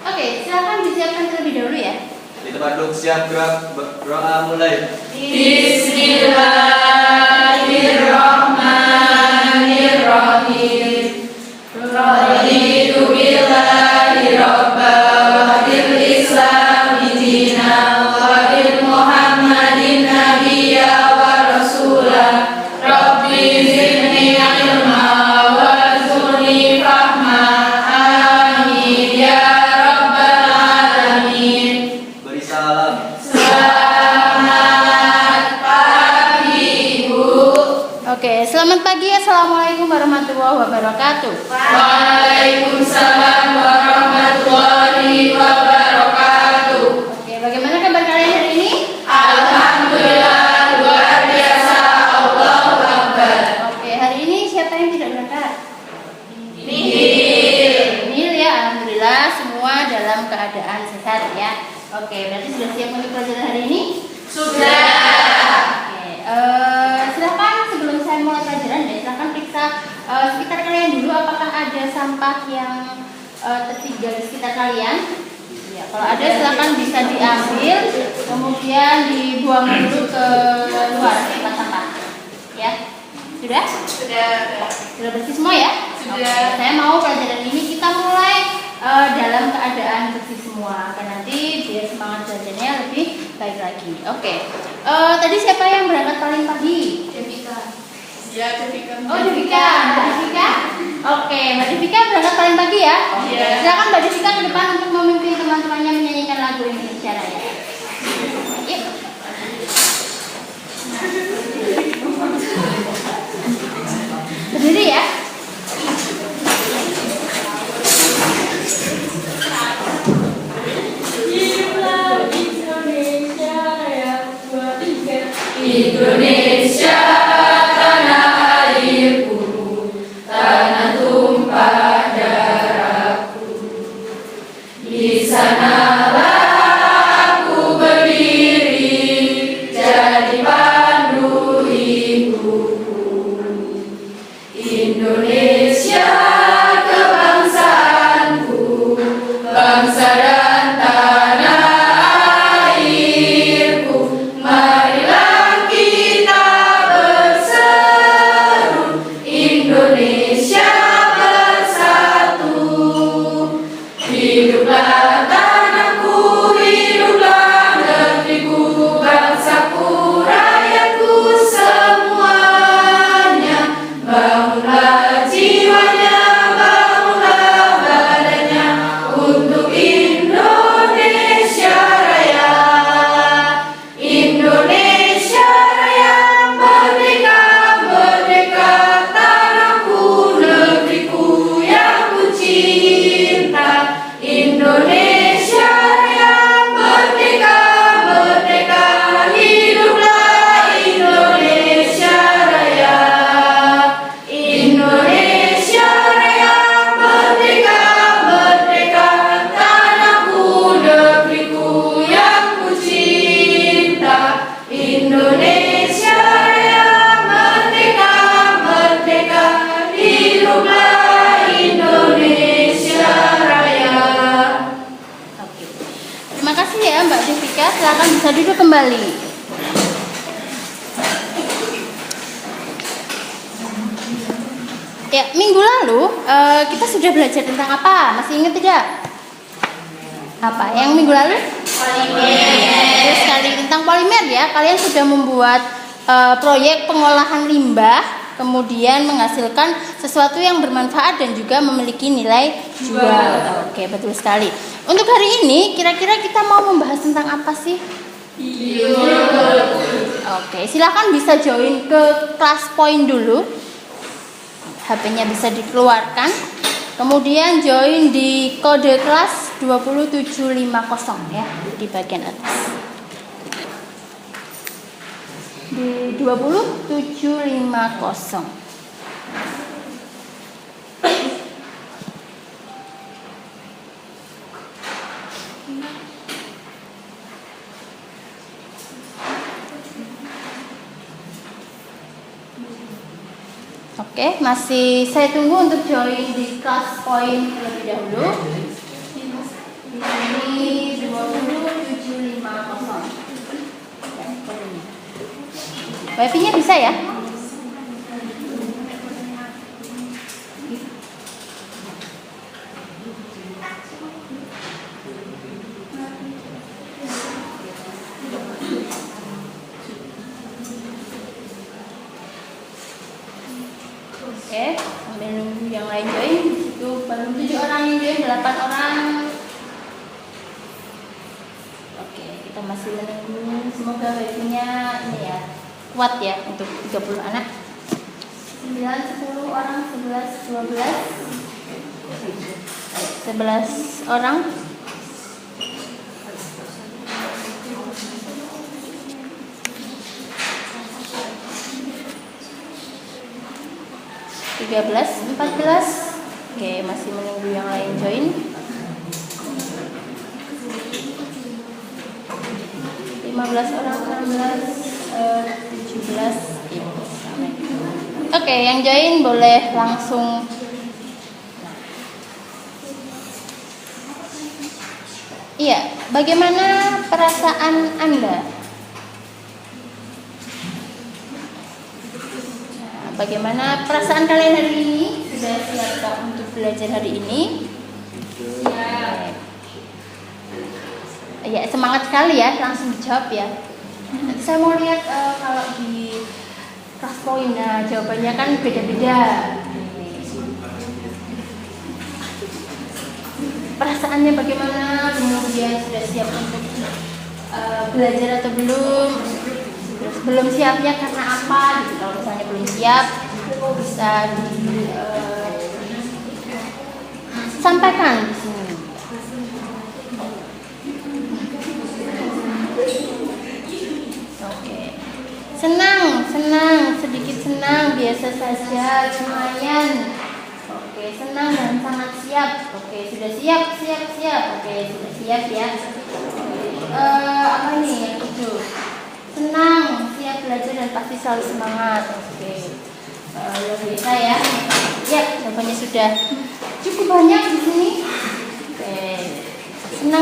Oke, silakan disiapkan terlebih dahulu ya. Di tempat duduk siap, gerak, berdoa mulai. Bismillahirrahmanirrahim. Raditu billahi rabba wa bil islami dina wa bil muhammadin nabiyya wa rasula. Rabbi zidni ilma warzuqni fahma. Amin ya rabbal alamin. Beri salam. Selamat pagi, Bu. Oke, selamat pagi. Assalamualaikum warahmatullahi wabarakatuh. Waalaikumsalam warahmatullahi wabarakatuh. Oke, bagaimana kabar kalian hari ini? Alhamdulillah, luar biasa. Allahu Akbar. Oke, hari ini siapa yang tidak berangkat? Nihil. Nihil ya, alhamdulillah semua dalam keadaan sehat ya. Oke, berarti sudah siap untuk pelajaran hari ini? Sudah. Oke, silakan sebelum saya mulai pelajaran ya, silakan periksa sekitar kalian dulu apakah ada sampah yang tertinggal di sekitar kalian. Ya, kalau ada silakan bisa diambil, kemudian dibuang dulu ke luar tempat sampah. Ya, sudah? Sudah bersih semua ya? Sudah. Oke, saya mau pelajaran ini kita mulai dalam keadaan bersih semua, agar nanti biar semangat belajarnya lebih baik lagi. Oke, tadi siapa yang berangkat paling pagi? Devika. Ya, Devika. Oh, Devika. Mbak Devika? Oke, Mbak Devika berangkat paling pagi ya? Iya. Silakan Mbak Devika ke depan untuk memimpin teman-temannya menyanyikan lagu Indonesia Raya. Yuk. Berdiri ya. Indonesia tanah airku, tanah tumpah darahku. Di sanalah aku berdiri, jadi pandu hidupku. Indonesia kebangsaanku, bangsa dan tanah airku. Marilah kita berseru, Indonesia bersatu. Hiduplah tanahku, hiduplah negeriku, bangsaku, rakyatku semuanya. Bangunlah jiwanya, bangunlah badannya untuk Indonesia Raya. Indonesia Raya, merdeka, merdeka, tanahku, negeriku yang ku cinta. Indonesia Raya, merdeka, merdeka, hiduplah Indonesia Raya. Indonesia Raya, merdeka, merdeka, tanahku, negeriku yang ku cinta. Indonesia Raya, merdeka, merdeka, hiduplah Indonesia Raya. Oke. Terima kasih ya Mbak Devika. Silakan bisa duduk kembali. Ya, minggu lalu kita sudah belajar tentang apa? Masih ingat tidak? Apa? Yang minggu lalu? Terus sekali tentang polimer ya. Kalian sudah membuat proyek pengolahan limbah, kemudian menghasilkan sesuatu yang bermanfaat dan juga memiliki nilai jual. Oke, betul sekali. Untuk hari ini, kira-kira kita mau membahas tentang apa sih? Oke, silakan bisa join ke kelas point dulu. HP-nya bisa dikeluarkan. Kemudian join di kode kelas 20750 ya, di bagian atas. Di 20750. Oke, masih saya tunggu untuk join di kelas point terlebih dahulu. Wifi-nya bisa ya? Oke, sambil nunggu yang lain join. Itu baru 7 orang yang join, 8 orang. Oke, kita masih menunggu. Semoga wifi-nya ini ya kuat ya untuk 30 anak. 9, 10 orang, 11, 12, 11 orang. Tiga belas, 14. Oke, masih menunggu yang lain join. 15 orang, 16, 17. Oke, yang join boleh langsung. Iya, bagaimana perasaan Anda? Bagaimana perasaan kalian hari ini? Sudah siap untuk belajar hari ini? Ya, semangat sekali ya, langsung dijawab ya. Nanti saya mau lihat kalau di kelas poin, nah jawabannya kan beda-beda. Perasaannya bagaimana? Kemudian sudah siap untuk belajar atau belum? Belum siapnya karena apa? Gitu. Kalau misalnya belum siap, bisa disampaikan di sini. Oke. Senang, sedikit senang, biasa saja, lumayan. Oke, senang dan sangat siap. Oke, sudah siap. Oke, sudah siap ya. Apa nih yang itu? Senang, siap belajar dan pasti selalu semangat. Oke, luar biasa ya. Ya, jawabannya sudah cukup banyak di sini. Oke,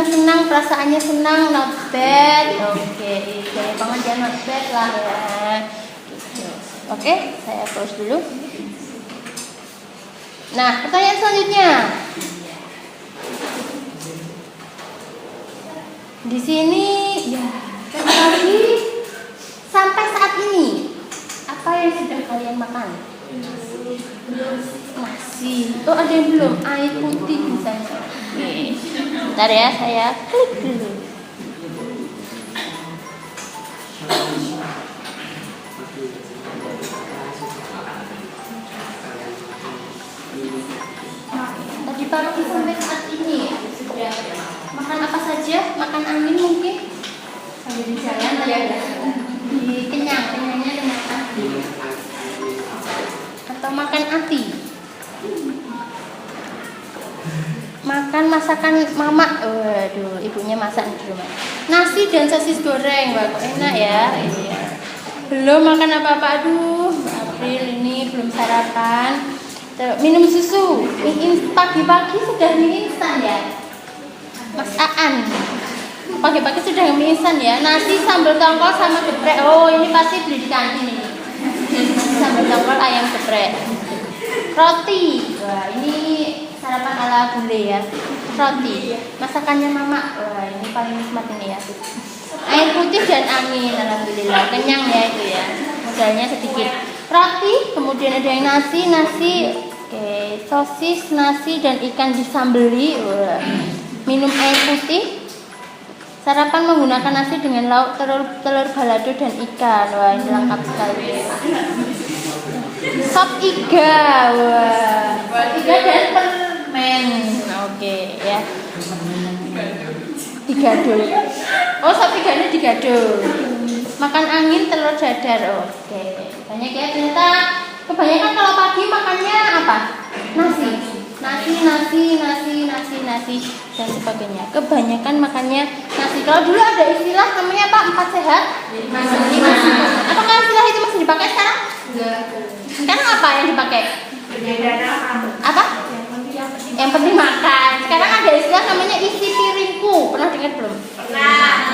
senang, perasaannya senang, not bad. Oke, gaya banget ya, not bad lah ya. Gitu. Oke, saya pause dulu. Nah, pertanyaan selanjutnya. Di sini ya, tadi sampai saat ini apa yang sudah kalian makan? Nasi. Oh, ada yang belum? Air putih misalnya. Oke. Bentar ya, saya klik dulu. Tadi pagi sampai saat ini sudah makan apa saja? Makan angin mungkin? Sambil di jalan ya, kenyangnya dengan ati atau makan ati, makan masakan mama. Waduh, ibunya masak di rumah. Nasi dan sosis goreng, wah kok enak ya. Iya. Belum makan apa-apa, aduh, April ini belum sarapan. Minum susu, pagi-pagi sudah mie instan ya, Mas Aan. Pagi-pagi sudah mie instan ya. Nasi sambal tongkol sama geprek. Oh, ini pasti beli di kantin ini. Sambal tongkol ayam geprek. Roti. Wah, ini sarapan ala bule ya. Roti. Masakannya mama. Wah, ini paling nikmat ini ya. Air putih dan angin. Alhamdulillah. Kenyang ya itu ya. Modalnya sedikit. Roti, kemudian ada yang nasi. Oke, sosis, nasi dan ikan disambeli. Wah. Minum air putih. Sarapan menggunakan nasi dengan lauk telur balado dan ikan. Wah, ini lengkap sekali. Sop iga. Wah, iga dan permen. Oke, ya. Digado. Oh, sop iganya digado. Makan angin telur dadar. Oke. Banyak ya ternyata. Kebanyakan kalau pagi makannya apa? Nasi dan sebagainya. Kebanyakan makannya nasi. Kalau dulu ada istilah namanya apa? 4 sehat. Apakah istilah itu masih dipakai sekarang? Enggak. Sekarang apa yang dipakai? Apa? Yang penting makan. Sekarang ada istilah namanya isi piringku. Pernah dengar belum?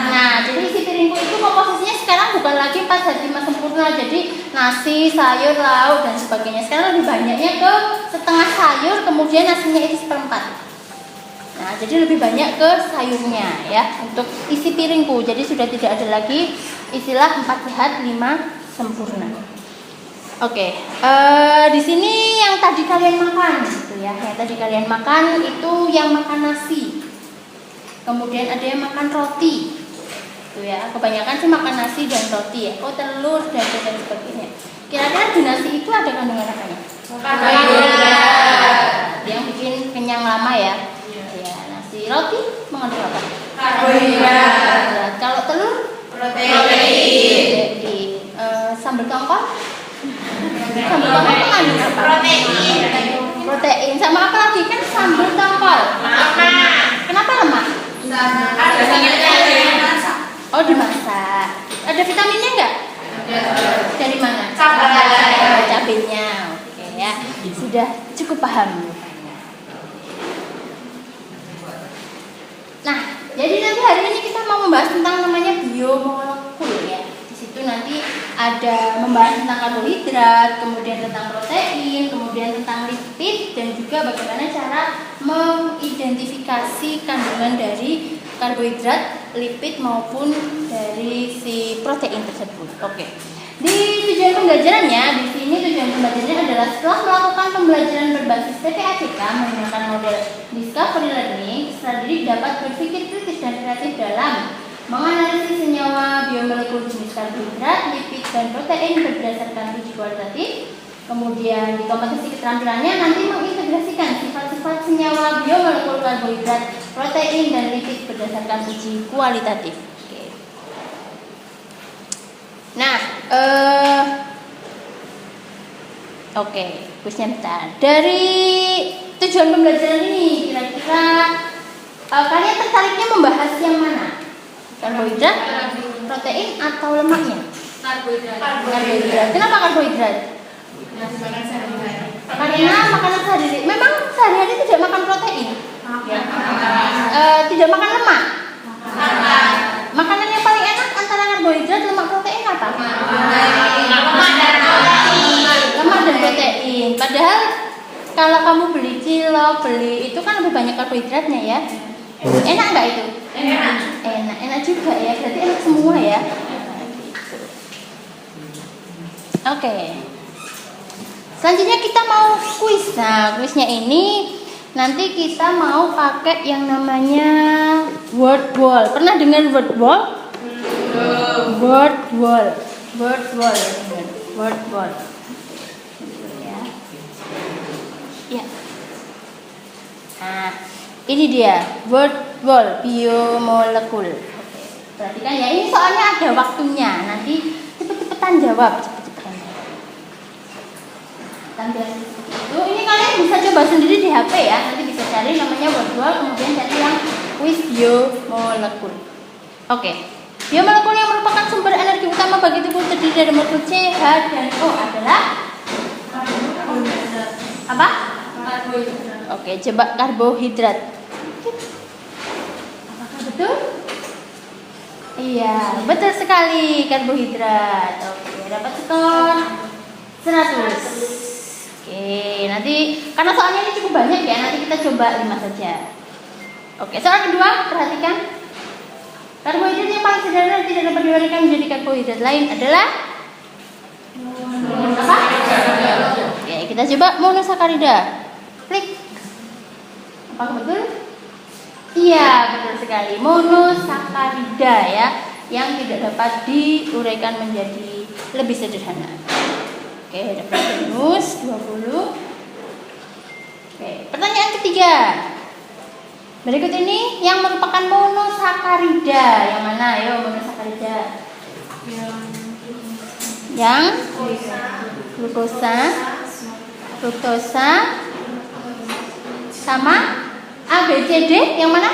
Nah, jadi isi piringku itu komposisinya sekarang bukan lagi 4 sehat 5 sempurna. Jadi nasi, sayur, lauk dan sebagainya. Sekarang lebih banyaknya ke setengah sayur, kemudian nasinya itu seperempat. Nah, jadi lebih banyak ke sayurnya ya untuk isi piringku. Jadi sudah tidak ada lagi istilah 4 sehat 5 sempurna. Oke, di sini yang tadi kalian makan, gitu ya. Yang tadi kalian makan itu yang makan nasi. Kemudian ada yang makan roti, gitu ya. Kebanyakan sih makan nasi dan roti ya. Oh, telur dan sebagainya. Kira-kira di nasi itu ada kandungan apanya? Karbohidrat. Yang bikin kenyang lama ya. Roti mengandung apa? Karbohidrat. Kalau telur? Protein. Sambal tongkol? Sambal tongkol mengandung apa? Protein. Sama apa lagi kan sambal tongkol? Lemak. Kenapa lemak? Oh, dimasak. Ada vitaminnya enggak? Dari mana? Cabenya. Oke ya. Sudah cukup paham. Nah, jadi nanti hari ini kita mau membahas tentang namanya biomolekul ya. Di situ nanti ada membahas tentang karbohidrat, kemudian tentang protein, kemudian tentang lipid dan juga bagaimana cara mengidentifikasi kandungan dari karbohidrat, lipid maupun dari si protein tersebut. Oke. Di tujuan pembelajarannya, di sini tujuan pembelajarannya adalah setelah melakukan pembelajaran berbasis TPACK menggunakan model Discovery Learning, peserta didik dapat berpikir kritis dan kreatif dalam menganalisis senyawa biomolekul jenis karbohidrat, lipid, dan protein berdasarkan uji kualitatif. Kemudian di kompetensi keterampilannya nanti mengintegrasikan sifat-sifat senyawa biomolekul karbohidrat, protein, dan lipid berdasarkan uji kualitatif. Nah, oke, kuisnya bentar. Dari tujuan pembelajaran ini, kira-kira kalian tertariknya membahas yang mana? Karbohidrat, protein, atau lemaknya? Karbohidrat. Kenapa karbohidrat? Karena makanan sehari-hari. Memang sehari-hari tidak makan protein? Tidak makan lemak? Makanan yang paling enak antara karbohidrat, lemak, protein apa? Lemak dan protein. Padahal kalau kamu beli cilok, itu kan lebih banyak karbohidratnya ya. Enak nggak itu? Enak juga ya. Berarti enak semua ya. Oke. Selanjutnya kita mau kuis. Nah, kuisnya ini nanti kita mau pakai yang namanya word wall. Pernah dengar word wall? Word wall. Word wall. Word wall. Ya. Nah, ini dia word wall biomolekul. Oke. Perhatikan ya, ini soalnya ada waktunya. Nanti cepet-cepetan jawab, itu ini kalian bisa coba sendiri di HP ya. Nanti bisa cari namanya word wall, kemudian cari yang quiz biomolekul. Oke. Biomolekul yang merupakan sumber energi utama bagi tubuh terdiri dari molekul C, H, dan O adalah apa? Karbohidrat. Oke, coba karbohidrat. Apakah betul? Iya, betul sekali karbohidrat. Oke, dapat skor 100. Oke, nanti karena soalnya ini cukup banyak ya, nanti kita coba 5 saja. Oke, soal kedua, perhatikan. Karbohidrat yang paling sederhana tidak dapat diuraikan menjadi karbohidrat lain adalah apa? Oke, kita coba monosakarida. Klik. Apakah betul? Iya, betul sekali. Monosakarida ya, yang tidak dapat diuraikan menjadi lebih sederhana. Oke, dapat bonus 20. Oke, pertanyaan ketiga. Berikut ini yang merupakan monosakarida. Yang mana? Ayo, monosakarida. Yang glukosa, fruktosa, sama A, B, C, D. Yang mana?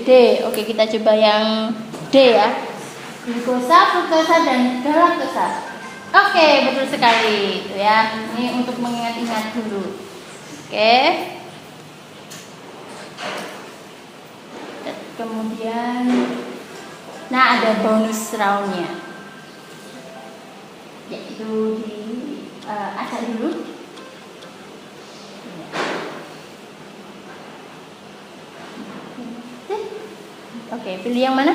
D. Oke, kita coba yang D ya. Glukosa, fruktosa, dan galaktosa. Oke, betul sekali itu ya. Ini untuk mengingat-ingat dulu. Oke. Kemudian nah ada bonus roundnya, yaitu itu di acak dulu. Oke, pilih yang mana?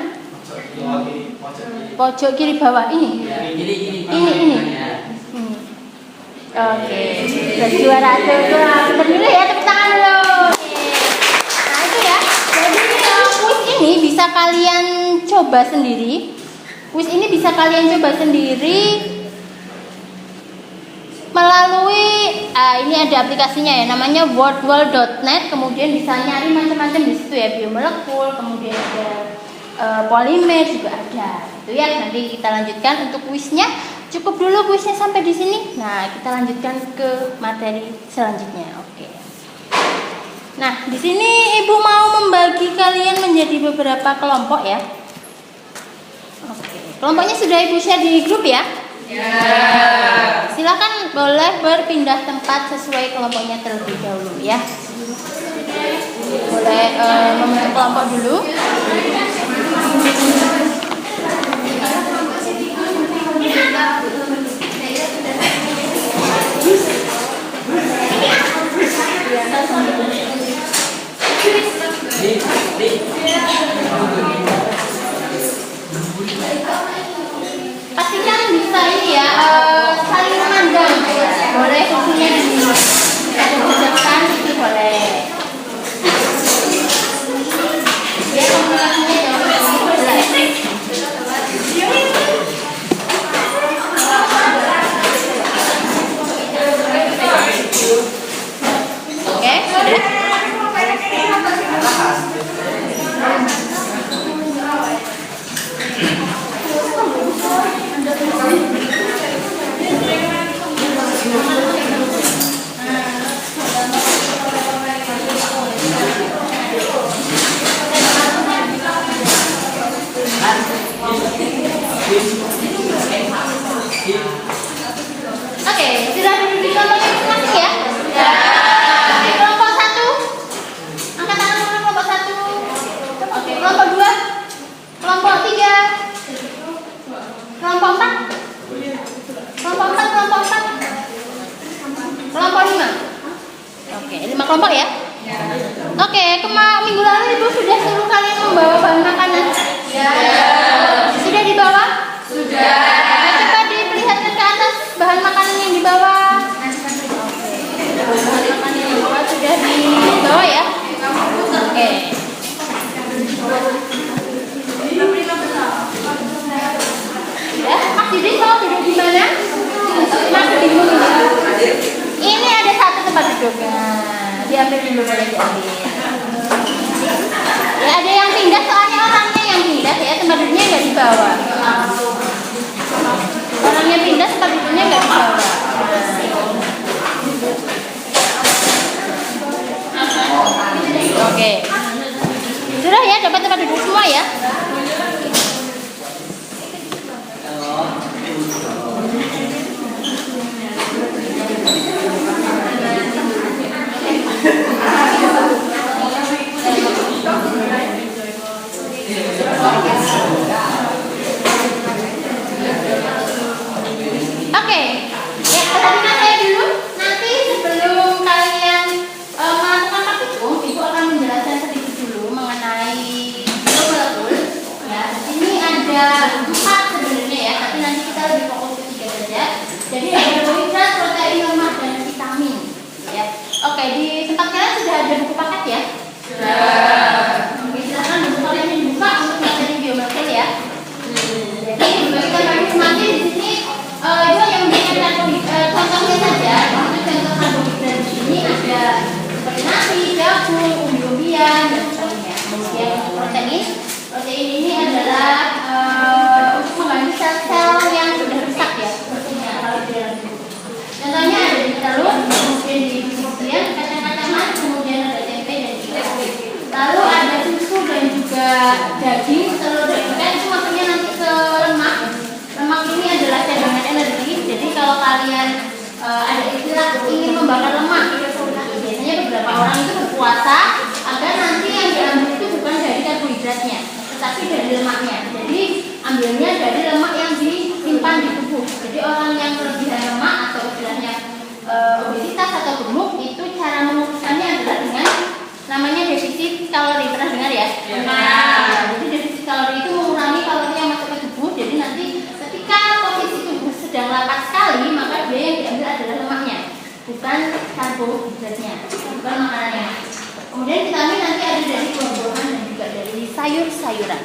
Pojok kiri bawah ini. Ini. Oke, sudah juara tuh. Bentar dulu ya, tepuk tangan dulu. Nah itu ya. Jadi kuis ini bisa kalian coba sendiri. Melalui ini ada aplikasinya ya, namanya wordwall.net. Kemudian bisa nyari macam-macam di situ ya, biomolekul, kemudian ada polimer juga ada. Itu ya. Nanti kita lanjutkan untuk kuisnya. Cukup dulu kuisnya sampai di sini. Nah, kita lanjutkan ke materi selanjutnya. Oke. Nah, di sini Ibu mau membagi kalian menjadi beberapa kelompok ya. Oke. Kelompoknya sudah Ibu share di grup ya? Ya. Silakan boleh berpindah tempat sesuai kelompoknya terlebih dahulu ya. Boleh membentuk kelompok dulu. Pastikan bisa ini ya, saling memandang. Boleh kuncinya diucapkan itu boleh. Ya, komunikasinya jauh lebih jelas. Oke, sudah. Oke, sudah duduk di kelompok masing-masing ya? Sudah. Oke, kelompok 1. Angkat tangan dulu kelompok 1. Oke, kelompok 2. Kelompok 3. Kelompok 4. Kelompok 4, kelompok 4. Kelompok 5. Oke, 5 kelompok ya? Oke, minggu lalu Ibu sudah suruh kalian membawa bahan makanan? Ya. Sudah dibawa? Sudah. Coba diperlihatkan ke atas bahan makanan yang dibawa. Bahan makanan yang dibawa sudah dibawa ya? Oke. Ya, Mas Didi mau duduk di mana? Mas Didi. Ini ada satu tempat duduknya. Diambil dulu, boleh diambil. Ya, ada yang pindah soalnya orangnya yang pindah ya, tempat duduknya nggak dibawa. Orangnya pindah, tempat duduknya nggak dibawa. Oke. Sudah ya, dapat tempat duduk semua ya. Oke, ya perhatikan saya dulu. Nanti sebelum kalian melakukan praktikum, Ibu akan menjelaskan sedikit dulu mengenai biomolekul. Ya, ini ada 4 sebenarnya ya, tapi nanti kita lebih fokus ke 3 saja. Jadi ada karbohidrat, protein, lemak, dan vitamin. Ya, oke, di tempat kalian sudah ada buku paket ya? Sudah. Oke, silakan buku kalian dibuka untuk materi biomolekul ya. Jadi bagikan masing-masing di sini. Ibu yang memberikan contohnya saja. Untuk contoh karbohidrat di sini ada seperti nasi, jagung, umbi-umbian dan sebagainya. Kemudian untuk protein ini adalah untuk mengganti sel-sel yang sudah rusak ya. Maksudnya kalau di dalam tubuh. Contohnya ada di telur, kemudian di biji-bijian, kacang-kacangan, kemudian ada tempe dan juga. Lalu ada susu dan juga daging, telur dan ikan. Itu maksudnya nanti ke lemak. Lemak ini adalah cadangan energi. Jadi kalau kalian ada istilah ingin membakar lemak, biasanya beberapa orang itu berpuasa agar nanti yang diambil itu bukan dari karbohidratnya, tetapi dari lemaknya. Jadi ambilnya dari lemak yang disimpan di tubuh. Jadi orang yang Jadi defisit kalori itu mengurangi kalori yang masuk ke tubuh. Jadi nanti ketika posisi tubuh sedang lapar sekali, maka dia yang diambil adalah lemaknya, bukan karbohidratnya, bukan makanannya. Kemudian vitamin nanti ada dari buah-buahan dan juga dari sayur-sayuran.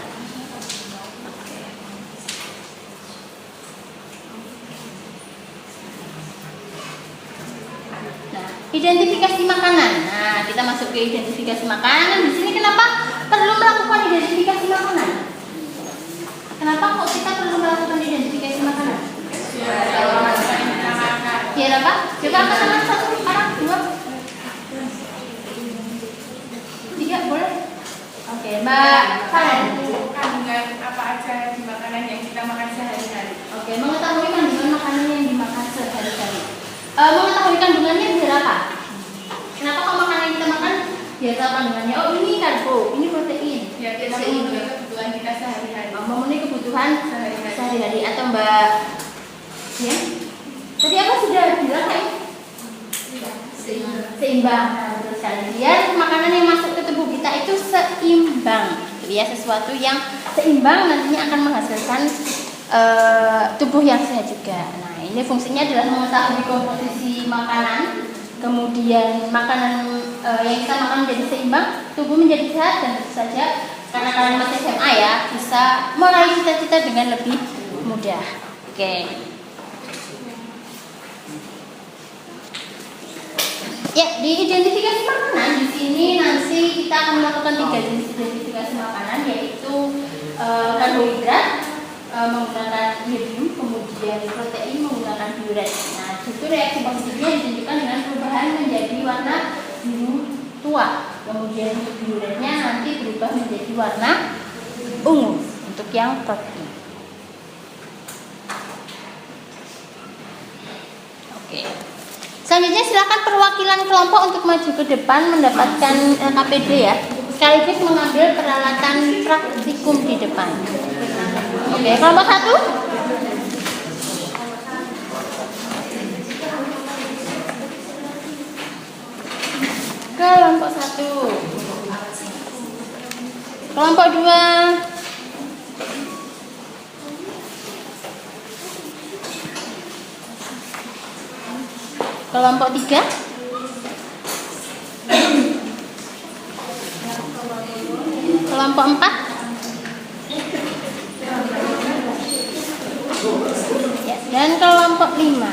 Nah, identifikasi makanan. Nah, kita masuk ke identifikasi makanan. Di sini kenapa perlu melakukan identifikasi makanan? Kenapa kok kita perlu melakukan identifikasi makanan? Biar apa? Coba angkat tangan satu, orang, dua, tiga, boleh? Oke, Mbak Karen. Kandungan apa aja di makanan yang kita makan sehari-hari. Oke, mengetahui kandungan makanan yang dimakan sehari-hari. Mengetahui kandungannya biar apa? Kenapa kalau makanan yang kita makan biar tahu kandungannya? Oh, ini karbo, ini protein. Ya, kita memenuhi kebutuhan kita sehari-hari. Memenuhi kebutuhan sehari-hari. Atau Mbak ya? Tadi apa sudah bilang kan? Seimbang. Nah, betul sekali. Biar makanan yang masuk ke tubuh kita itu seimbang. Ya, sesuatu yang seimbang nantinya akan menghasilkan tubuh yang sehat juga. Nah, ini fungsinya adalah mengetahui komposisi makanan, kemudian makanan yang kita makan menjadi seimbang, tubuh menjadi sehat, dan tentu saja karena kalian masih SMA ya, bisa meraih cita-cita dengan lebih mudah. Oke. Ya, di identifikasi makanan di sini nanti kita akan melakukan 3 jenis identifikasi makanan, yaitu karbohidrat menggunakan iodium, kemudian protein menggunakan diuret. Nah, itu reaksi positifnya ditunjukkan dengan perubahan menjadi warna biru tua. Kemudian diuretnya nanti berubah menjadi warna ungu untuk yang protein. Oke. Selanjutnya silakan perwakilan kelompok untuk maju ke depan mendapatkan KPD ya. Sekaligus mengambil peralatan praktikum di depan. Oke, kelompok 1. Kelompok 1. Kelompok 2. Kelompok 3. Kelompok 4. Ya, dan kelompok 5.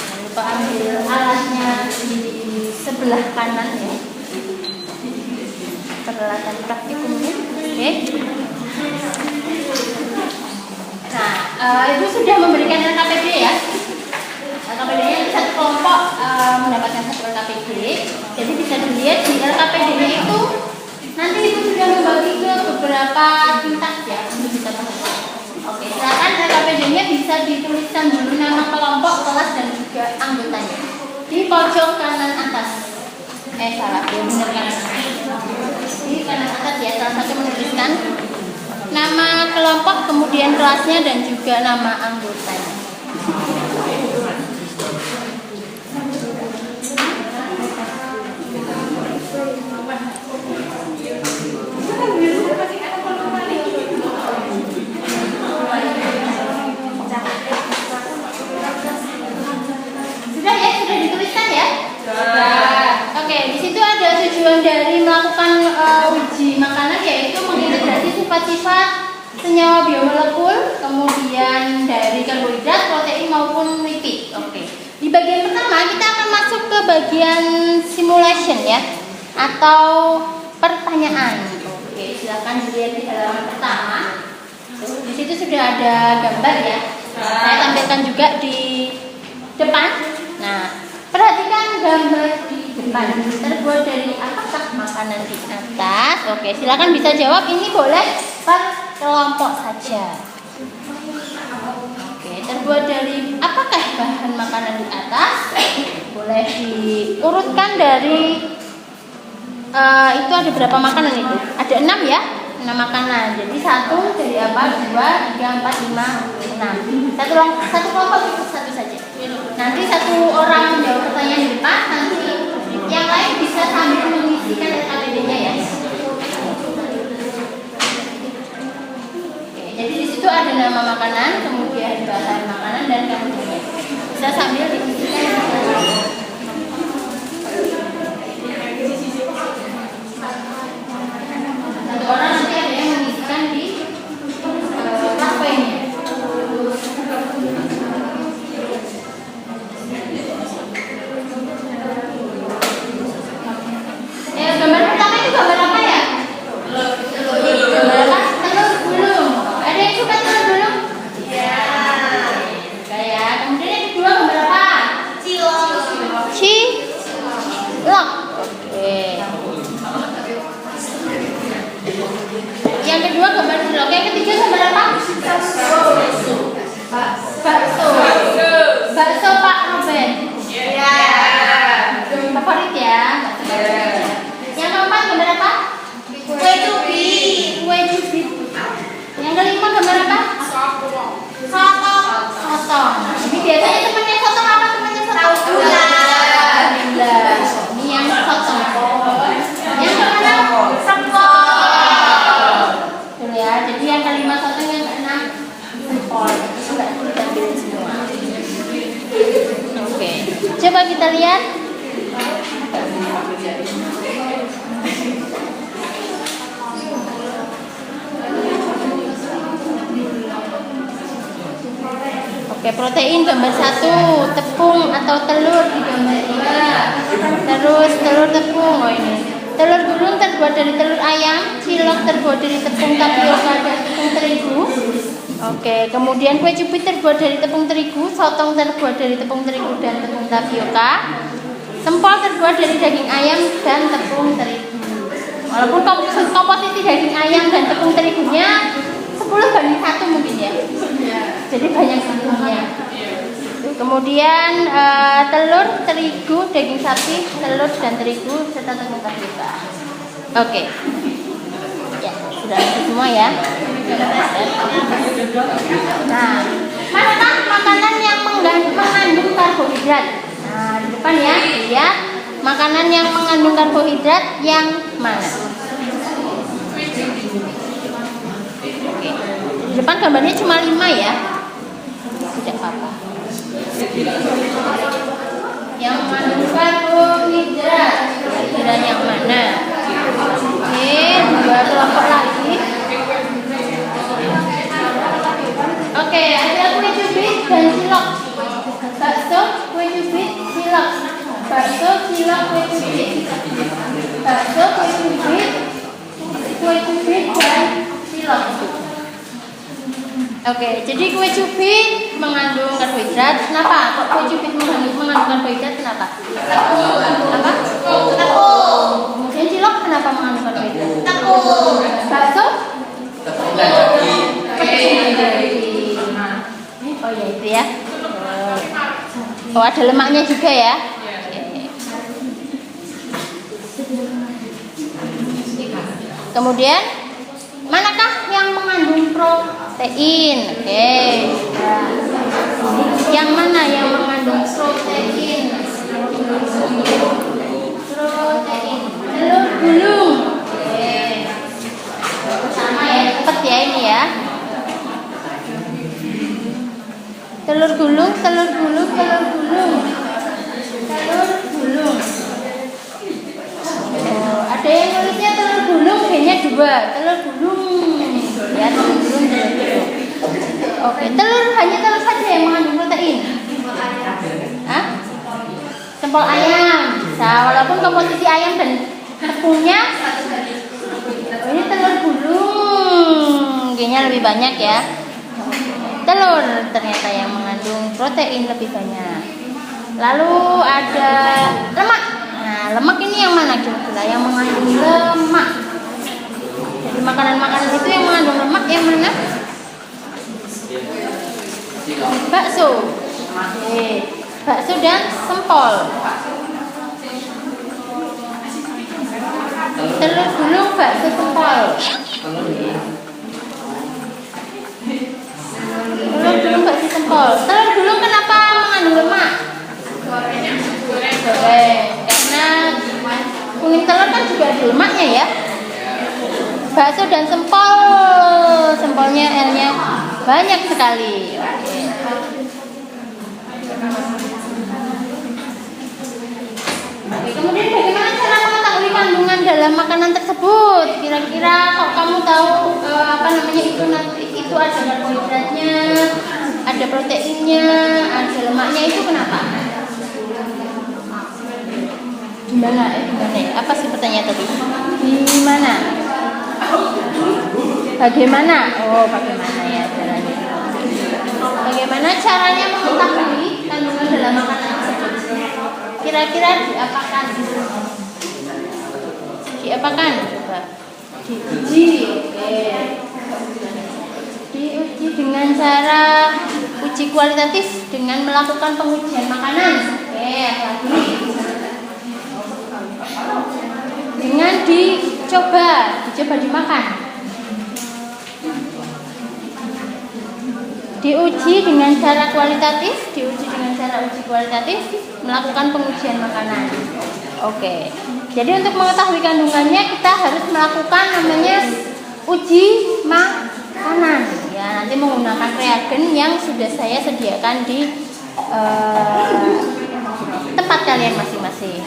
Jangan lupa ambil alatnya di sebelah kanan ya. Peralatan praktikumnya. Oke. Nah, Ibu sudah memberikan LKPD ya. LKPD-nya di satu kelompok mendapatkan satu LKPD. Jadi bisa dilihat di LKPD-nya itu nanti Ibu sudah membagi ke beberapa tingkat ya untuk bisa masuk. Oke, silakan LKPD-nya bisa dituliskan dulu nama kelompok, kelas dan juga anggotanya di pojok kanan atas. Salah, ya benar kanan atas. Di kanan atas ya, salah satu menuliskan nama kelompok, kemudian kelasnya dan juga nama anggotanya. Sudah ya, sudah dituliskan ya? Sudah. Oke, di situ ada tujuan dari melakukan uji makanan, yaitu mengintegrasi sifat-sifat senyawa biomolekul, kemudian dari karbohidrat, protein maupun lipid. Oke. Di bagian pertama kita akan masuk ke bagian simulation ya, atau pertanyaan. Oke, silakan dilihat di halaman pertama. Di situ sudah ada gambar ya. Saya tampilkan juga di depan. Nah, perhatikan gambar di depan. Terbuat dari apakah makanan di atas? Oke, silakan bisa jawab. Ini boleh per kelompok saja. Oke, terbuat dari apakah bahan makanan di atas? Boleh diurutkan dari itu ada berapa makanan itu? Ada 6 ya? 6 makanan. Jadi 1 dari apa? 2, 3, 4, 5, 6. Satu kelompok itu 1 saja. Nanti 1 orang menjawab pertanyaan di depan, nanti makanan, kemudian bahan makanan dan kemudian bisa sambil diisikan. Satu orang nanti ada yang mengisikan di kafenya. Gambar pertama itu gambar apa ya? Gambar apa? Telur gulung. Ada yang suka telur gulung? Ya. Kayak. Kemudian yang kedua gambar apa? Cilok. Cilok. Oke. Yang kedua gambar cilok. Yang ketiga gambar apa? Bakso. Bakso Pak Ruben. Ya. Favorit ya. Yang keempat gambar apa? Kue cubit. Kue cubit. Yang kelima gambar apa? Sotong. Ini biasanya temannya sotong apa? Temannya sotong gula. Ini yang sotong. Yang keenam sempol. Tuh ya. Jadi yang kelima sotong, yang keenam sempol. Itu nggak sulit ambil semua. Oke. Coba kita lihat. Oke, protein gambar 1, tepung atau telur di gambar 2. Terus telur tepung, oh ini. Telur gulung terbuat dari telur ayam, cilok terbuat dari tepung tapioka dan tepung terigu. Oke, kemudian kue cubit terbuat dari tepung terigu, sotong terbuat dari tepung terigu dan tepung tapioka. Sempol terbuat dari daging ayam dan tepung terigu. Walaupun komposisi daging ayam dan tepung terigunya 10:1 mungkin ya. Jadi banyak tepungnya. Kemudian telur, terigu, daging sapi, telur dan terigu serta tepung tapioka. Oke. Ya, sudah ada semua ya. Nah, manakah makanan yang mengandung karbohidrat? Nah, di depan ya, lihat makanan yang mengandung karbohidrat yang mana? Oke. Di depan gambarnya cuma 5 ya. Tidak apa-apa. Yang mengandung karbohidrat, kira-kira yang mana? Oke, 2 kelompok lagi. Oke, ada kue cubit dan cilok. Bakso, kue cubit, cilok. Bakso, cilok, kue cubit. Bakso, kue cubit dan cilok. Oke, jadi kue cubit mengandung karbohidrat. Kenapa? Kok kue cubit mengandung karbohidrat? Kenapa? Apa? Tepung. Kemudian cilok kenapa mengandung karbohidrat? Tepung. Bakso? Oh ya itu ya. Oh ada lemaknya juga ya. Kemudian manakah yang mengandung protein? Oke. Yang mana yang mengandung protein? Protein. Telur gulung. Oke. Sama ya, cepet ya ini ya. Telur gulung, telur gulung, telur gulung. Telur gulung. Oh, ada yang nulisnya telur gulung, G-nya 2. Telur gulung. Ya, telur gulung, telur gulung. Oke, hanya telur saja yang mengandung protein. Hah? Sempol ayam. Nah, walaupun komposisi ayam dan tepungnya ini telur gulung, G-nya lebih banyak ya. Telur ternyata yang mengandung protein lebih banyak. Lalu ada lemak. Nah, lemak ini yang mana kira-kira? Yang mengandung lemak. Jadi makanan-makanan itu yang mengandung lemak yang mana? Bakso. Oke. Bakso dan sempol. Telur gulung, bakso, sempol. Telur gulung, bakso, sempol. Telur gulung kenapa mengandung lemak? Goreng. Karena kuning telur kan juga ada lemaknya ya. Bakso dan sempol. Sempolnya L-nya Banyak sekali. Oke, kemudian bagaimana cara mengetahui kandungan dalam makanan tersebut? Kira-kira kalau kamu tahu itu ada karbohidratnya, ada proteinnya, ada lemaknya, itu kenapa? Gimana ya? Apa sih pertanyaan tadi? Gimana? Bagaimana? Oh, bagaimana ya caranya? Bagaimana caranya mengetahui kandungan dalam makanan tersebut? Kira-kira diapakan? Diapakan? Coba. Diuji. Oke. Diuji dengan cara uji kualitatif dengan melakukan pengujian makanan. Oke, lagi. Dengan dicoba dimakan. Diuji dengan cara kualitatif, melakukan pengujian makanan. Oke. Jadi untuk mengetahui kandungannya kita harus melakukan namanya uji makanan. Ya, nanti menggunakan reagen yang sudah saya sediakan di tempat kalian masing-masing.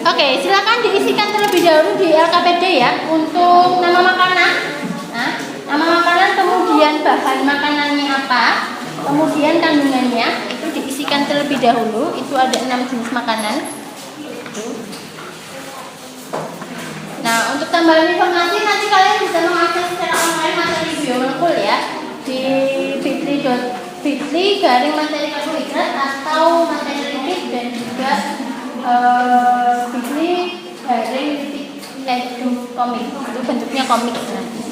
Oke, silakan diisikan terlebih dahulu di LKPD ya untuk nama makanan. Nah, nama makanan, kemudian bahan makanannya apa, kemudian kandungannya itu diisikan terlebih dahulu. Itu ada 6 jenis makanan. Nah, untuk tambahan informasi nanti kalian bisa mengakses secara online materi biomolekul ya di bit.ly/materi karbohidrat atau materi lipid, dan juga bit.ly/komik. Itu bentuknya komik nanti.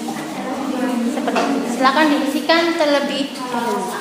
Seperti itu. Silakan diisikan terlebih dahulu.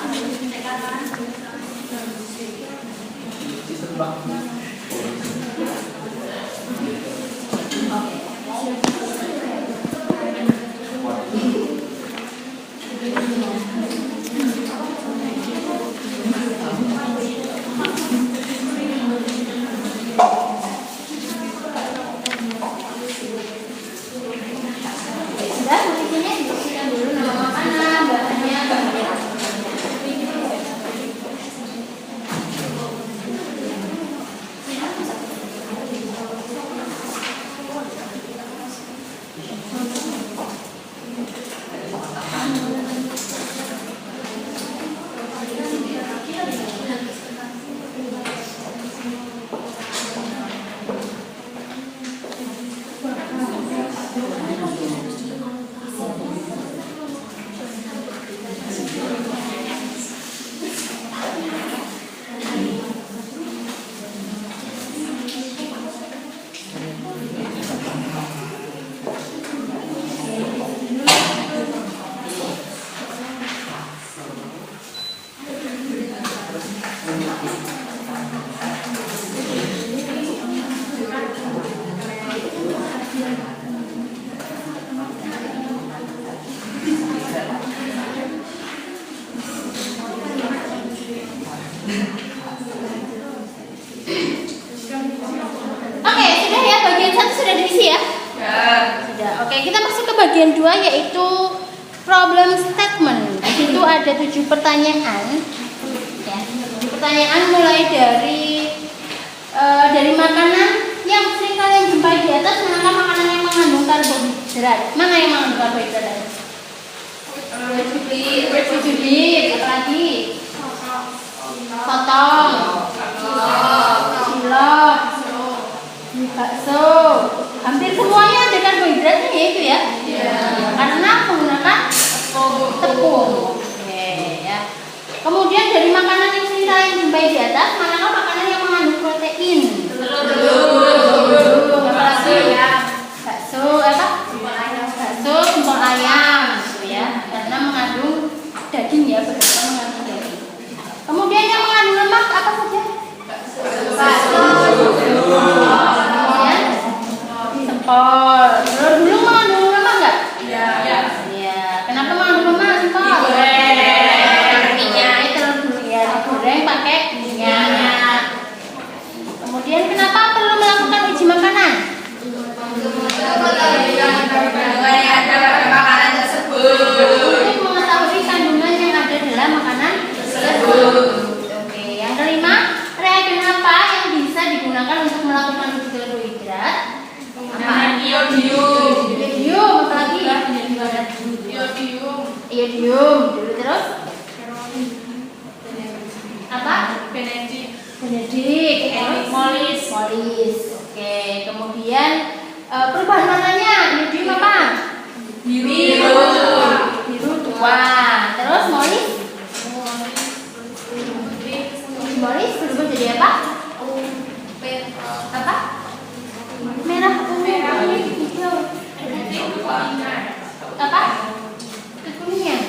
Bagian 2 yaitu problem statement. Di situ ada 7 pertanyaan. Ya, 7 pertanyaan mulai dari makanan yang sering kalian jumpai di atas. Manakah makanan yang mengandung karbohidrat? Mana yang mengandung karbohidrat? Cubit, apalagi? Sotong, cilok, bakso. Hampir semuanya ada karbohidratnya ya itu ya. Karena menggunakan tepung. Oke, ya. Kemudian dari makanan yang sering kalian jumpai di atas, manakah makanan yang mengandung protein? Telur. Apalagi? Bakso, jempol ayam, gitu ya. Karena mengandung daging ya, beberapa mengandung daging. Kemudian yang mengandung lemak apa saja? Bakso. Kemudian jempol. Dulu mengandung lemak nggak? Iya. Kenapa mengandung lemak? Jempol. Minyak itu dulu ya, digoreng pakai minyak. Kemudian kenapa perlu melakukan uji makanan? digunakan untuk melakukan uji karbohidrat? Iodium. Iodium, apa lagi? Iodium. Iodium dulu, terus apa? Benedik. Benedik, terus Molis. molis. Oke, kemudian perubahan warnanya iodium apa? Biru. Biru tua. Terus molis? Molis berubah jadi apa? Apa? Merah ungu. Hijau. Apa? Kekuningan.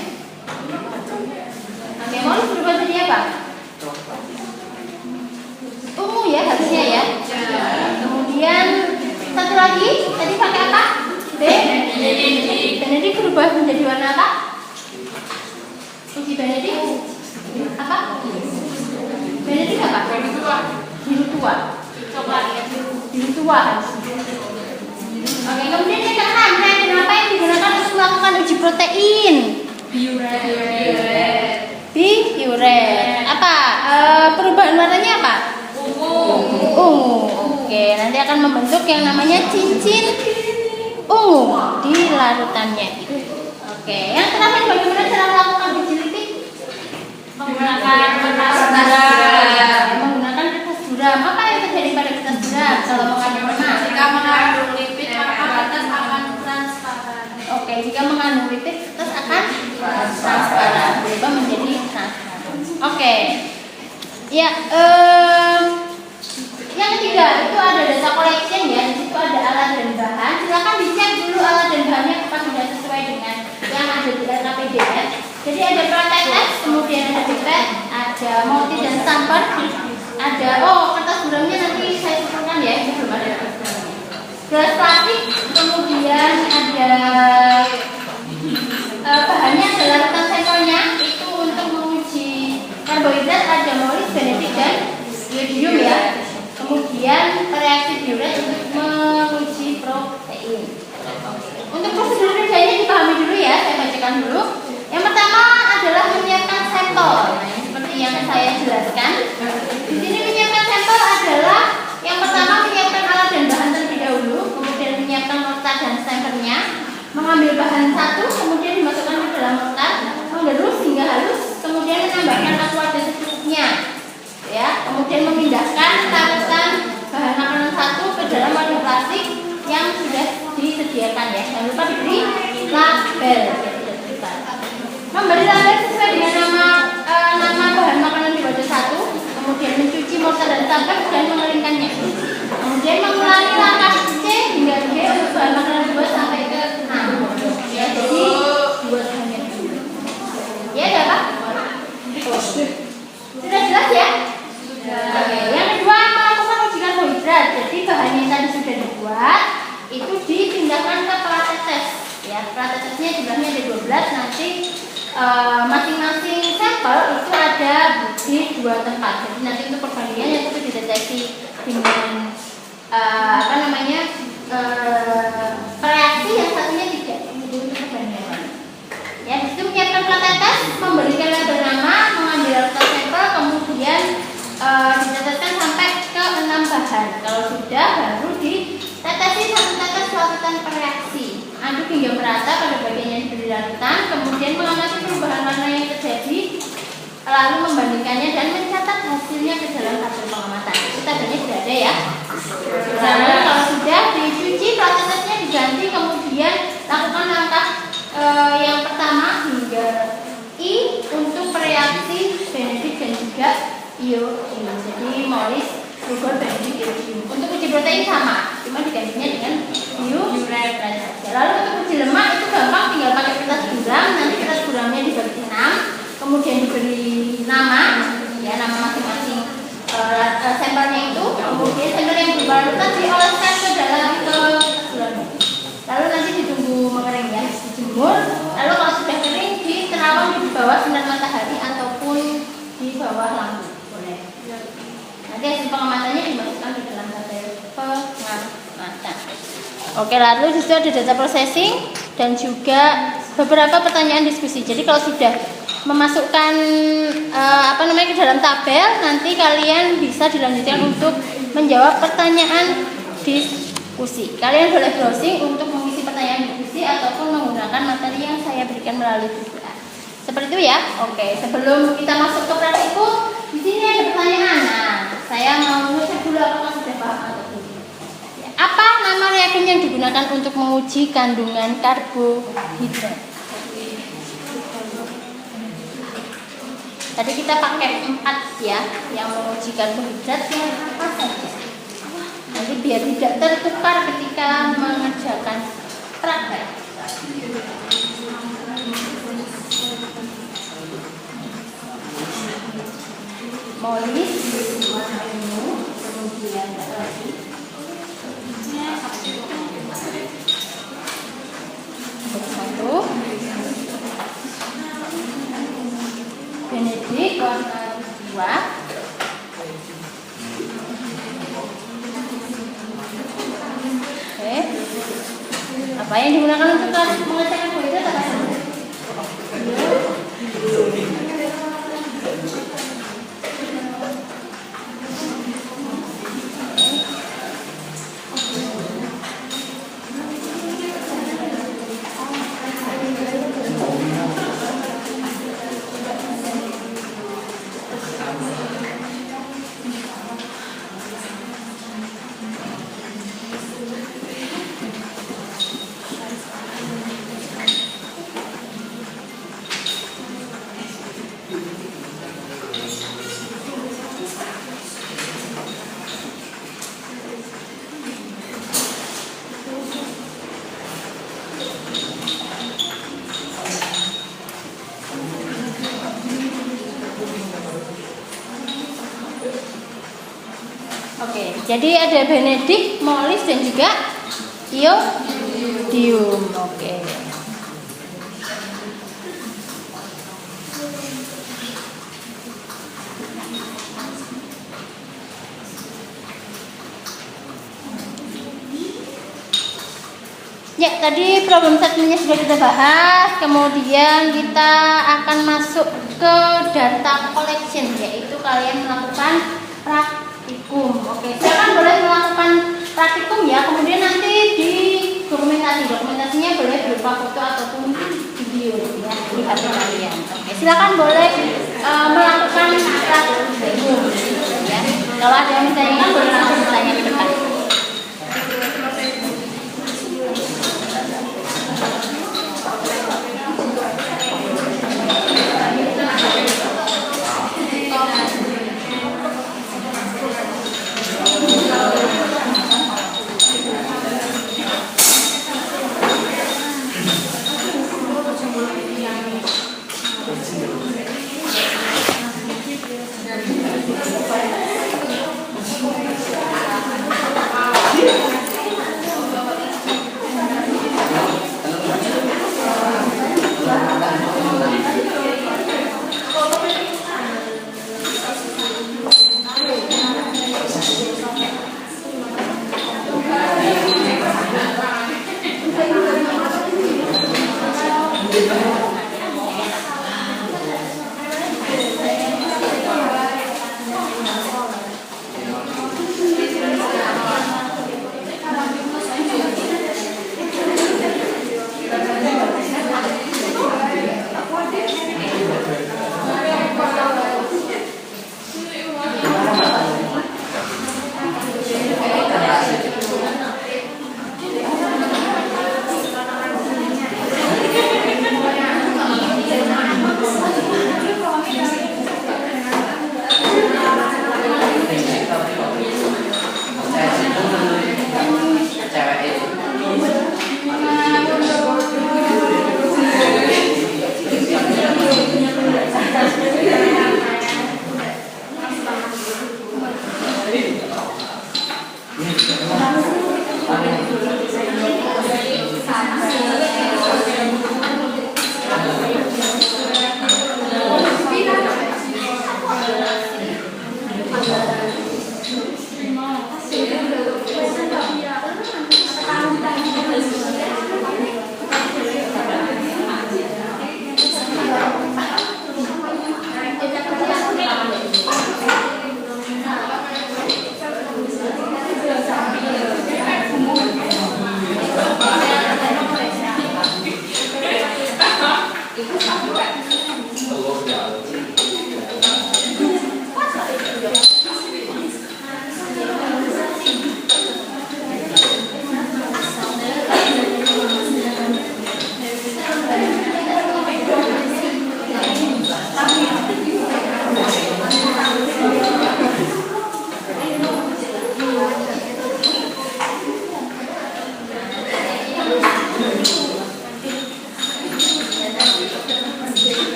Oke, molis berubah jadi apa? Ungu ya harusnya ya. Kemudian satu lagi tadi pakai apa? Benedik berubah menjadi warna apa? Uji benedik apa? Benedik apa? Biru tua. Biru tua. Oke, kemudian yang keenam, reagen apa yang digunakan untuk melakukan uji protein? Biuret. Apa? Perubahan warnanya apa? Ungu. Oke, nanti akan membentuk yang namanya cincin ungu di larutannya. Oke, yang terakhir bagaimana cara melakukan uji lipid? Menggunakan kertas buram. Apa yang terjadi pada kertas buram kalau mengandung lemak? Jika mengandung lipid, maka kertas akan transparan. Oke, jika mengandung lipid kertas akan transparan, berubah menjadi transparan. Oke. Ya, yang ketiga itu ada data collection ya. Di situ ada alat dan bahan. Silakan dicek dulu alat dan bahannya apakah sudah sesuai dengan yang ada di RKPDS. Jadi ada praktek tes, kemudian ada pipet, ada multi dan stamper, ada kertas buramnya nanti saya sebutkan ya, ini belum ada. Gelas plastik, kemudian ada bahannya adalah larutan sampelnya itu untuk menguji karbohidrat, ada molis, benedik dan iodium ya. Kemudian reaksi biuret untuk menguji protein. Untuk prosedur kerjanya dipahami dulu ya, saya bacakan dulu. Yang pertama adalah menyiapkan sampel. Nah, seperti yang saya jelaskan. Di sini menyiapkan sampel adalah yang pertama menyiapkan alat dan bahan terlebih dahulu, kemudian menyiapkan mortar dan stampernya, mengambil bahan satu, kemudian dimasukkan ke dalam mortar, mengerus hingga halus, kemudian menambahkan aqua secukupnya. Ya, kemudian memindahkan larutan bahan makanan satu ke dalam wadah plastik yang sudah disediakan ya. Jangan lupa diberi label. Memberi label sesuai dengan nama bahan makanan di wadah satu, kemudian mencuci mortar dan stamper dan mengeringkannya. Kemudian mengulangi langkah C hingga G untuk bahan makanan 2 sampai ke 6. Ya, jadi 2 bahannya. Ya, ada apa? Sudah jelas ya? Oke, yang kedua melakukan uji karbohidrat. Jadi bahan yang tadi sudah dibuat itu dipindahkan ke pelatetes. Ya, pelatetesnya jumlahnya ada 12. Nanti masing-masing sampel itu ada di 2 tempat. Jadi nanti untuk perbandingannya itu dideteksi dengan reaksi yang satunya tidak. Itu untuk perbandingan. Ya, disitu menyiapkan pelatetes, memberikan label nama, mengambil larutan sampel, kemudian diteteskan sampai ke 6 bahan. Kalau sudah baru ditetesi 1 tetes larutan per reaksi. Aduk hingga merata pada bagian yang diberi larutan, kemudian mengamati perubahan warna yang terjadi, lalu membandingkannya dan mencatat hasilnya ke dalam tabel pengamatan. Itu tabelnya sudah ada ya. Lalu kalau sudah dicuci, pelatetesnya diganti, kemudian lakukan langkah yang pertama hingga I untuk reaksi benedik dan juga iodium. Jadi molis, gugur, benedik, iodium. Untuk uji protein sama, cuma digantinya dengan biuret. Lalu untuk uji lemak itu gampang, tinggal pakai kertas buram. Nanti kertas buramnya dibagi 6, kemudian diberi nama, ya nama masing-masing sampelnya itu. Kemudian sampel yang berlarutan dioleskan ke dalam buram. Lalu nanti ditunggu mengering ya, dijemur. Lalu kalau sudah kering diterawang di bawah sinar matahari ataupun di bawah lampu. Boleh. Nanti hasil pengamatannya dimasukkan di dalam tabel pengamatan. Oke, lalu disitu ada data processing dan juga beberapa pertanyaan diskusi. Jadi kalau sudah memasukkan ke dalam tabel. Nanti kalian bisa dilanjutkan untuk menjawab pertanyaan diskusi. Kalian boleh browsing untuk mengisi pertanyaan diskusi ataupun menggunakan materi yang saya berikan melalui tugas. Seperti itu ya. Oke, sebelum kita masuk ke praktikum, di sini ada pertanyaan. Nah, saya mau ngecek dulu apakah sudah paham atau belum. Apa nama reagen yang digunakan untuk menguji kandungan karbohidrat? Tadi kita pakai 4 ya, yang menguji karbohidrat yang apa saja. Nanti biar tidak tertukar ketika mengerjakan praktek. Molis, kemudian satu Benedik warna 2. Oke. Apa yang digunakan untuk mengecek karbohidrat apa saja? Oke, jadi ada Benedik, Molis dan juga iodium. Oke. Ya, tadi problem statementnya sudah kita bahas. Kemudian kita akan masuk ke data collection, yaitu kalian melakukan praktikum. Oke, silakan boleh melakukan praktikum ya. Kemudian nanti di dokumentasinya boleh berupa foto ataupun video ya di HP kalian. Oke, silakan boleh melakukan praktikum ya. Kalau ada yang ditanyakan boleh langsung bertanya ke depan.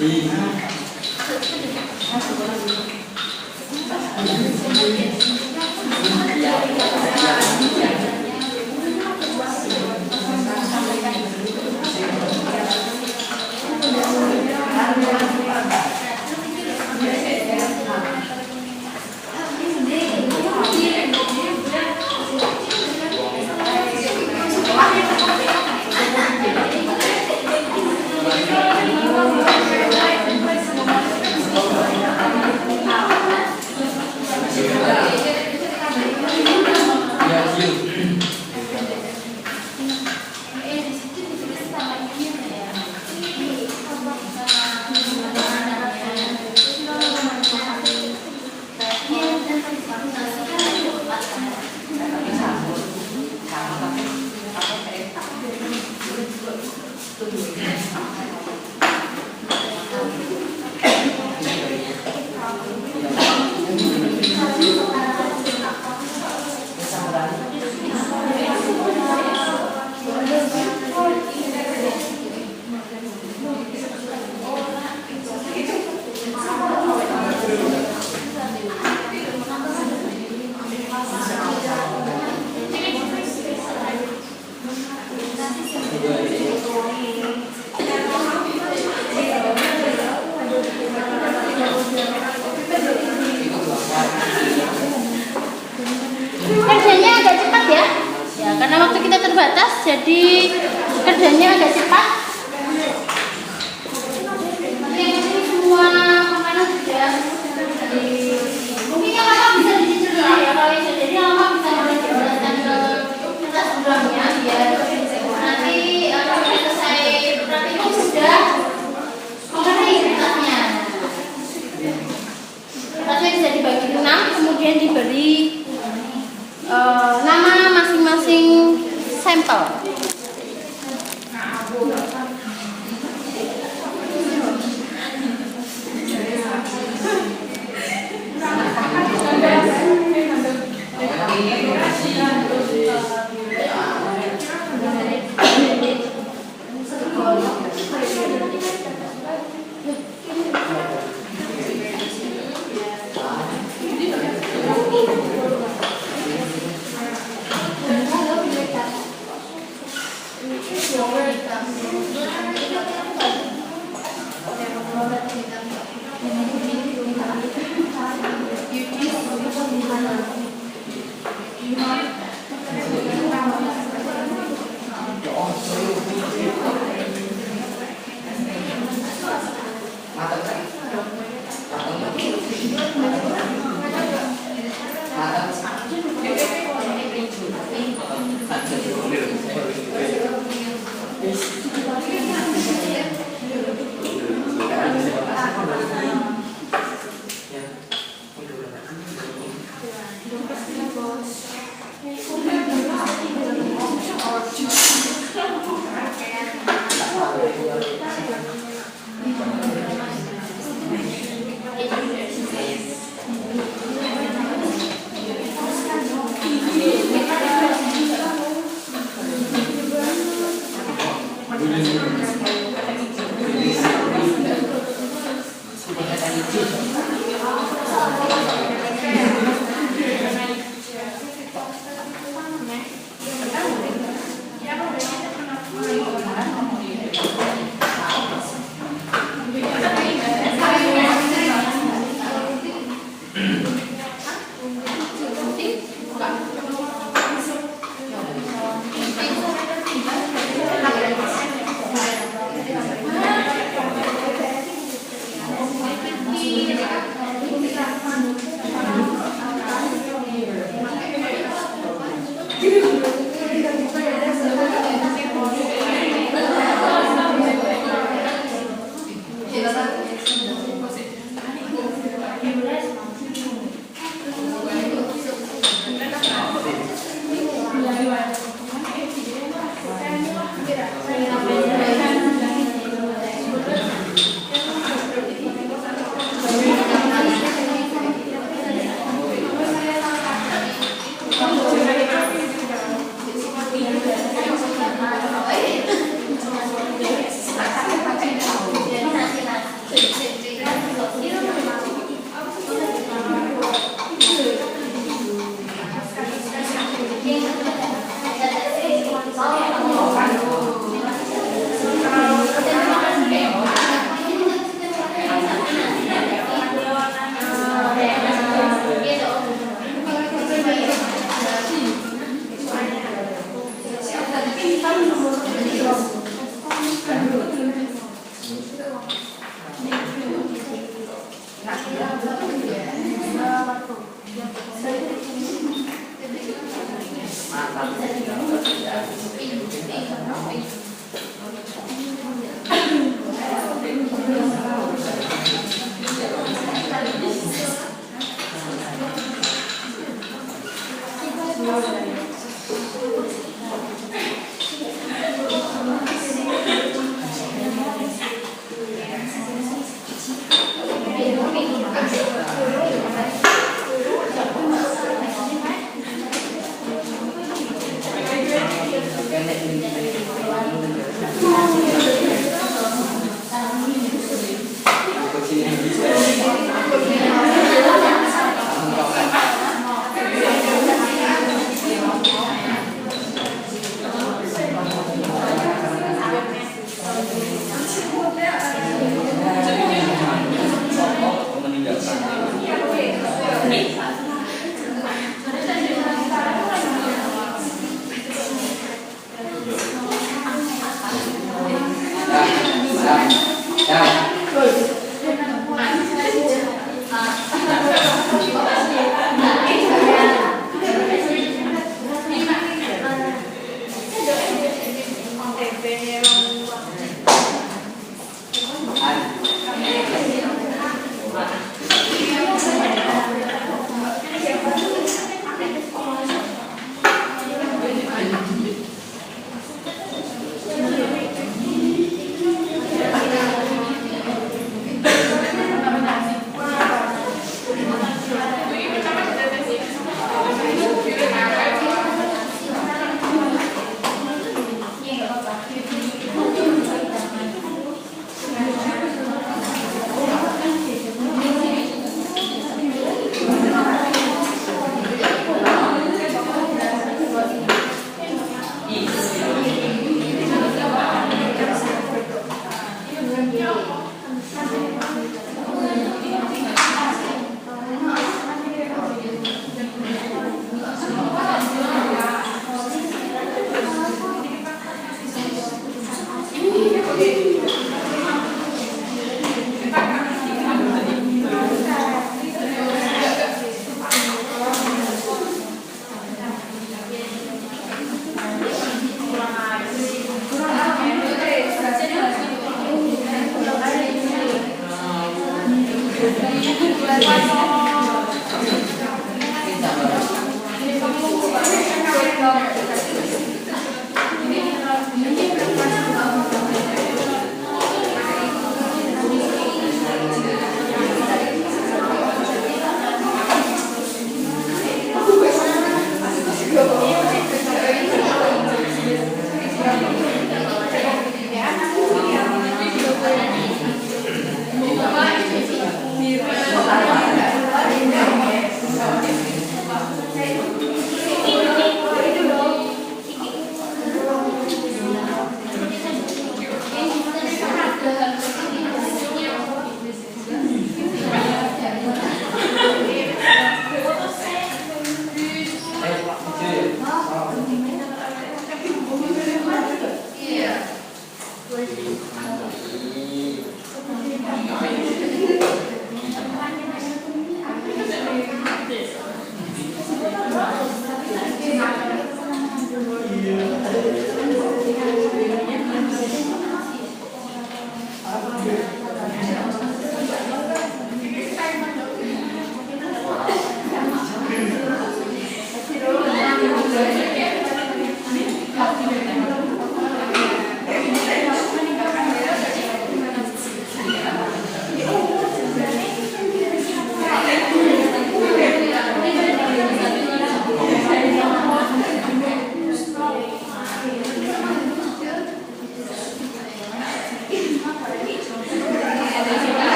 Iya. Kerjanya agak cepat ya. Ya, karena waktu kita terbatas, jadi kerjanya agak cepat. Ini semua makanan sudah mungkin yang lama bisa dicicil dulu ya. Kalau yang jadi lama bisa menjelaskan ke kita sebelumnya biar nanti kalau selesai praktikum sudah mengenai tasnya. Tasnya bisa dibagi 6, kemudian diberi nama masing-masing sampel.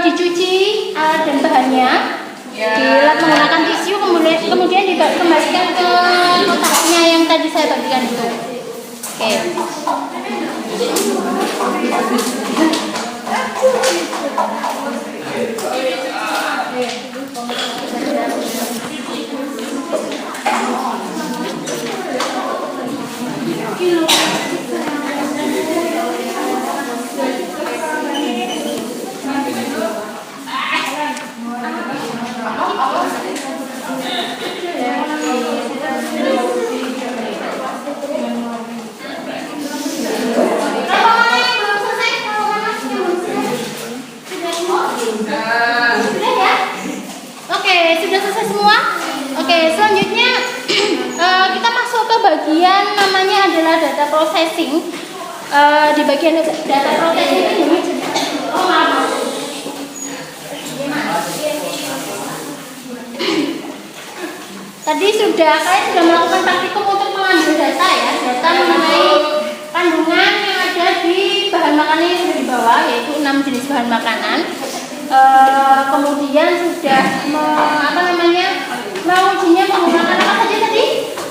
Dicuci alat dan bahannya, dilap menggunakan tisu, kemudian dikembalikan ke kotaknya yang tadi saya bagikan itu. Oke. Selanjutnya kita masuk ke bagian namanya adalah data processing. Di bagian data processing ini tadi kalian sudah melakukan praktikum untuk mengambil data ya, data mengenai kandungan yang ada di bahan makanan yang sudah dibawa, yaitu 6 jenis bahan makanan. Kemudian sudah mengujinya menggunakan apa saja tadi?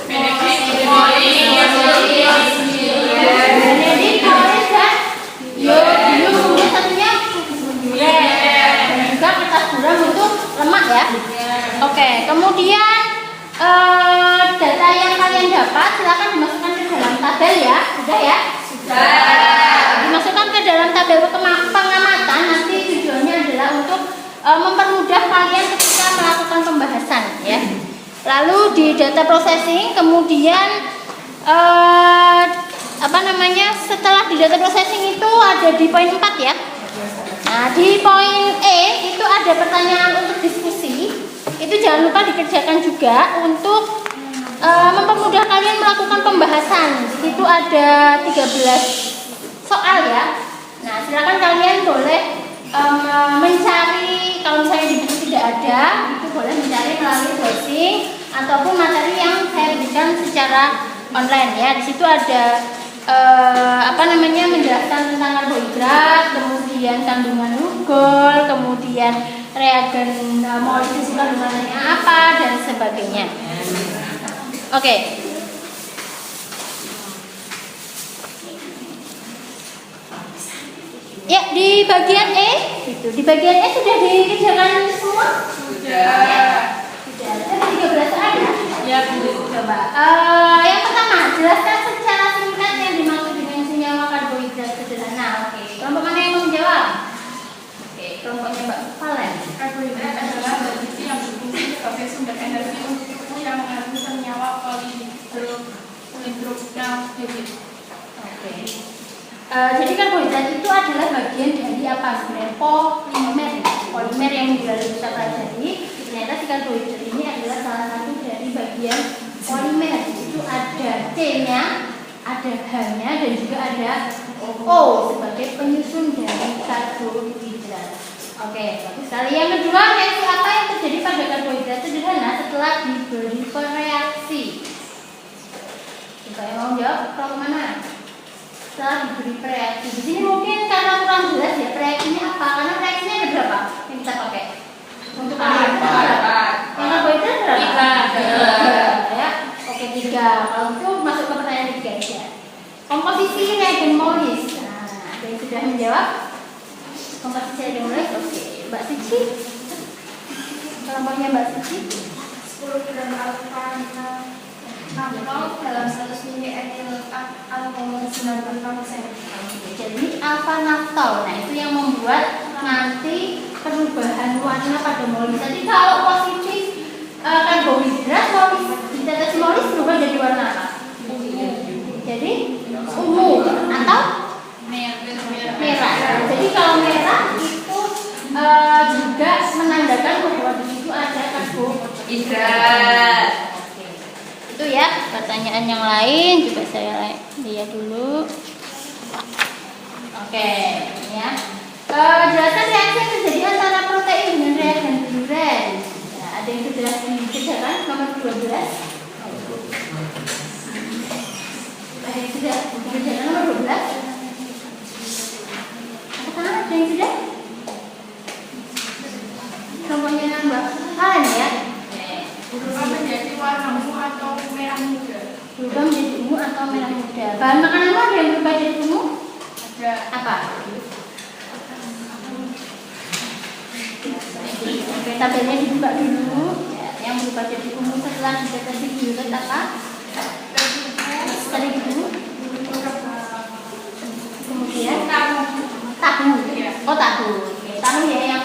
Genetik, kolis, dan yodium, kemudian satunya dan juga kertas buram untuk lemak ya. Oke, kemudian data yang kalian dapat silakan dimasukkan ke dalam tabel ya. Sudah ya? Sudah. Dimasukkan ke dalam tabel pengamatan. Nanti tujuannya adalah untuk mempermudah kalian ketika melakukan pembahasan ya. Lalu di data processing kemudian setelah di data processing itu ada di poin 4 ya. Nah, di poin E itu ada pertanyaan untuk diskusi. Itu jangan lupa dikerjakan juga untuk mempermudah kalian melakukan pembahasan. Di situ ada 13 soal ya. Nah, silakan kalian boleh mencari, kalau misalnya di buku tidak ada, itu boleh mencari melalui browsing ataupun materi yang saya berikan secara online ya. Di situ ada menjelaskan tentang karbohidrat, kemudian kandungan glucose, kemudian reagen molisis kandungannya apa dan sebagainya. Oke. Ya, di bagian E itu. Di bagian E sudah dikerjakan semua? Sudah. Sudah. Ada 13 ada? Ya, Bu. Coba. Yang pertama, jelaskan secara singkat yang dimaksud dengan senyawa karbohidrat sederhana. Oke. Kelompok mana yang mau menjawab? Oke, kelompoknya Mbak Valen. Karbohidrat adalah zat gizi yang berfungsi sebagai sumber energi untuk tubuh yang mengandung senyawa polihidroksal. Oke. Jadi karbohidrat itu adalah bagian dari apa sebenarnya? Polimer yang sudah kita pelajari. Ternyata si karbohidrat ini adalah salah satu dari bagian polimer. Itu ada C-nya, ada H-nya, dan juga ada O sebagai penyusun dari karbohidrat. Oke, bagus sekali. Yang kedua, reaksi apa yang terjadi pada karbohidrat sederhana setelah diberi bereaksi? Coba yang mau jawab, kalau mana? Setelah diberi reaksi. Di sini mungkin karena kurang jelas ya reaksinya apa? Karena reaksinya ada berapa yang kita pakai? Untuk karbohidrat berapa? 3. Ya. Oke, 3. Kalau itu masuk ke pertanyaan 3 aja. Komposisi reagen molis. Nah, ada yang sudah menjawab? Komposisi reagen molis. Oke, Mbak Cici. Kelompoknya Mbak Cici. 10 gram alfa naftol dalam 100 ml alkohol 90%. Jadi alfa naftol. Nah, itu yang membuat nanti perubahan warna pada molis. Jadi kalau positif karbohidrat, molis dideteksi molis berubah jadi warna apa? Jadi ungu atau merah. Jadi kalau merah itu juga menandakan bahwa di situ ada karbohidrat. Itu ya. Pertanyaan yang lain juga saya lihat dulu. Oke, ya. Jelaskan reaksi yang terjadi antara protein dengan reagen Biuren. Ya, ada yang sudah dikerjakan nomor 12. Ada yang sudah dikerjakan nomor 12. Apakah ada yang sudah? Kelompoknya nambah kalian ya. Berubah menjadi warna ungu atau merah muda. Berubah menjadi ungu atau merah muda. Bahan makananmu ada yang berubah jadi ungu? Ada. Apa? Oke, tabelnya dibuka dulu. Ya, yang berubah jadi ungu setelah dideteksi biuret apa? Terigu. Kemudian tahu. Oh, tahu. Oke, tahu ya yang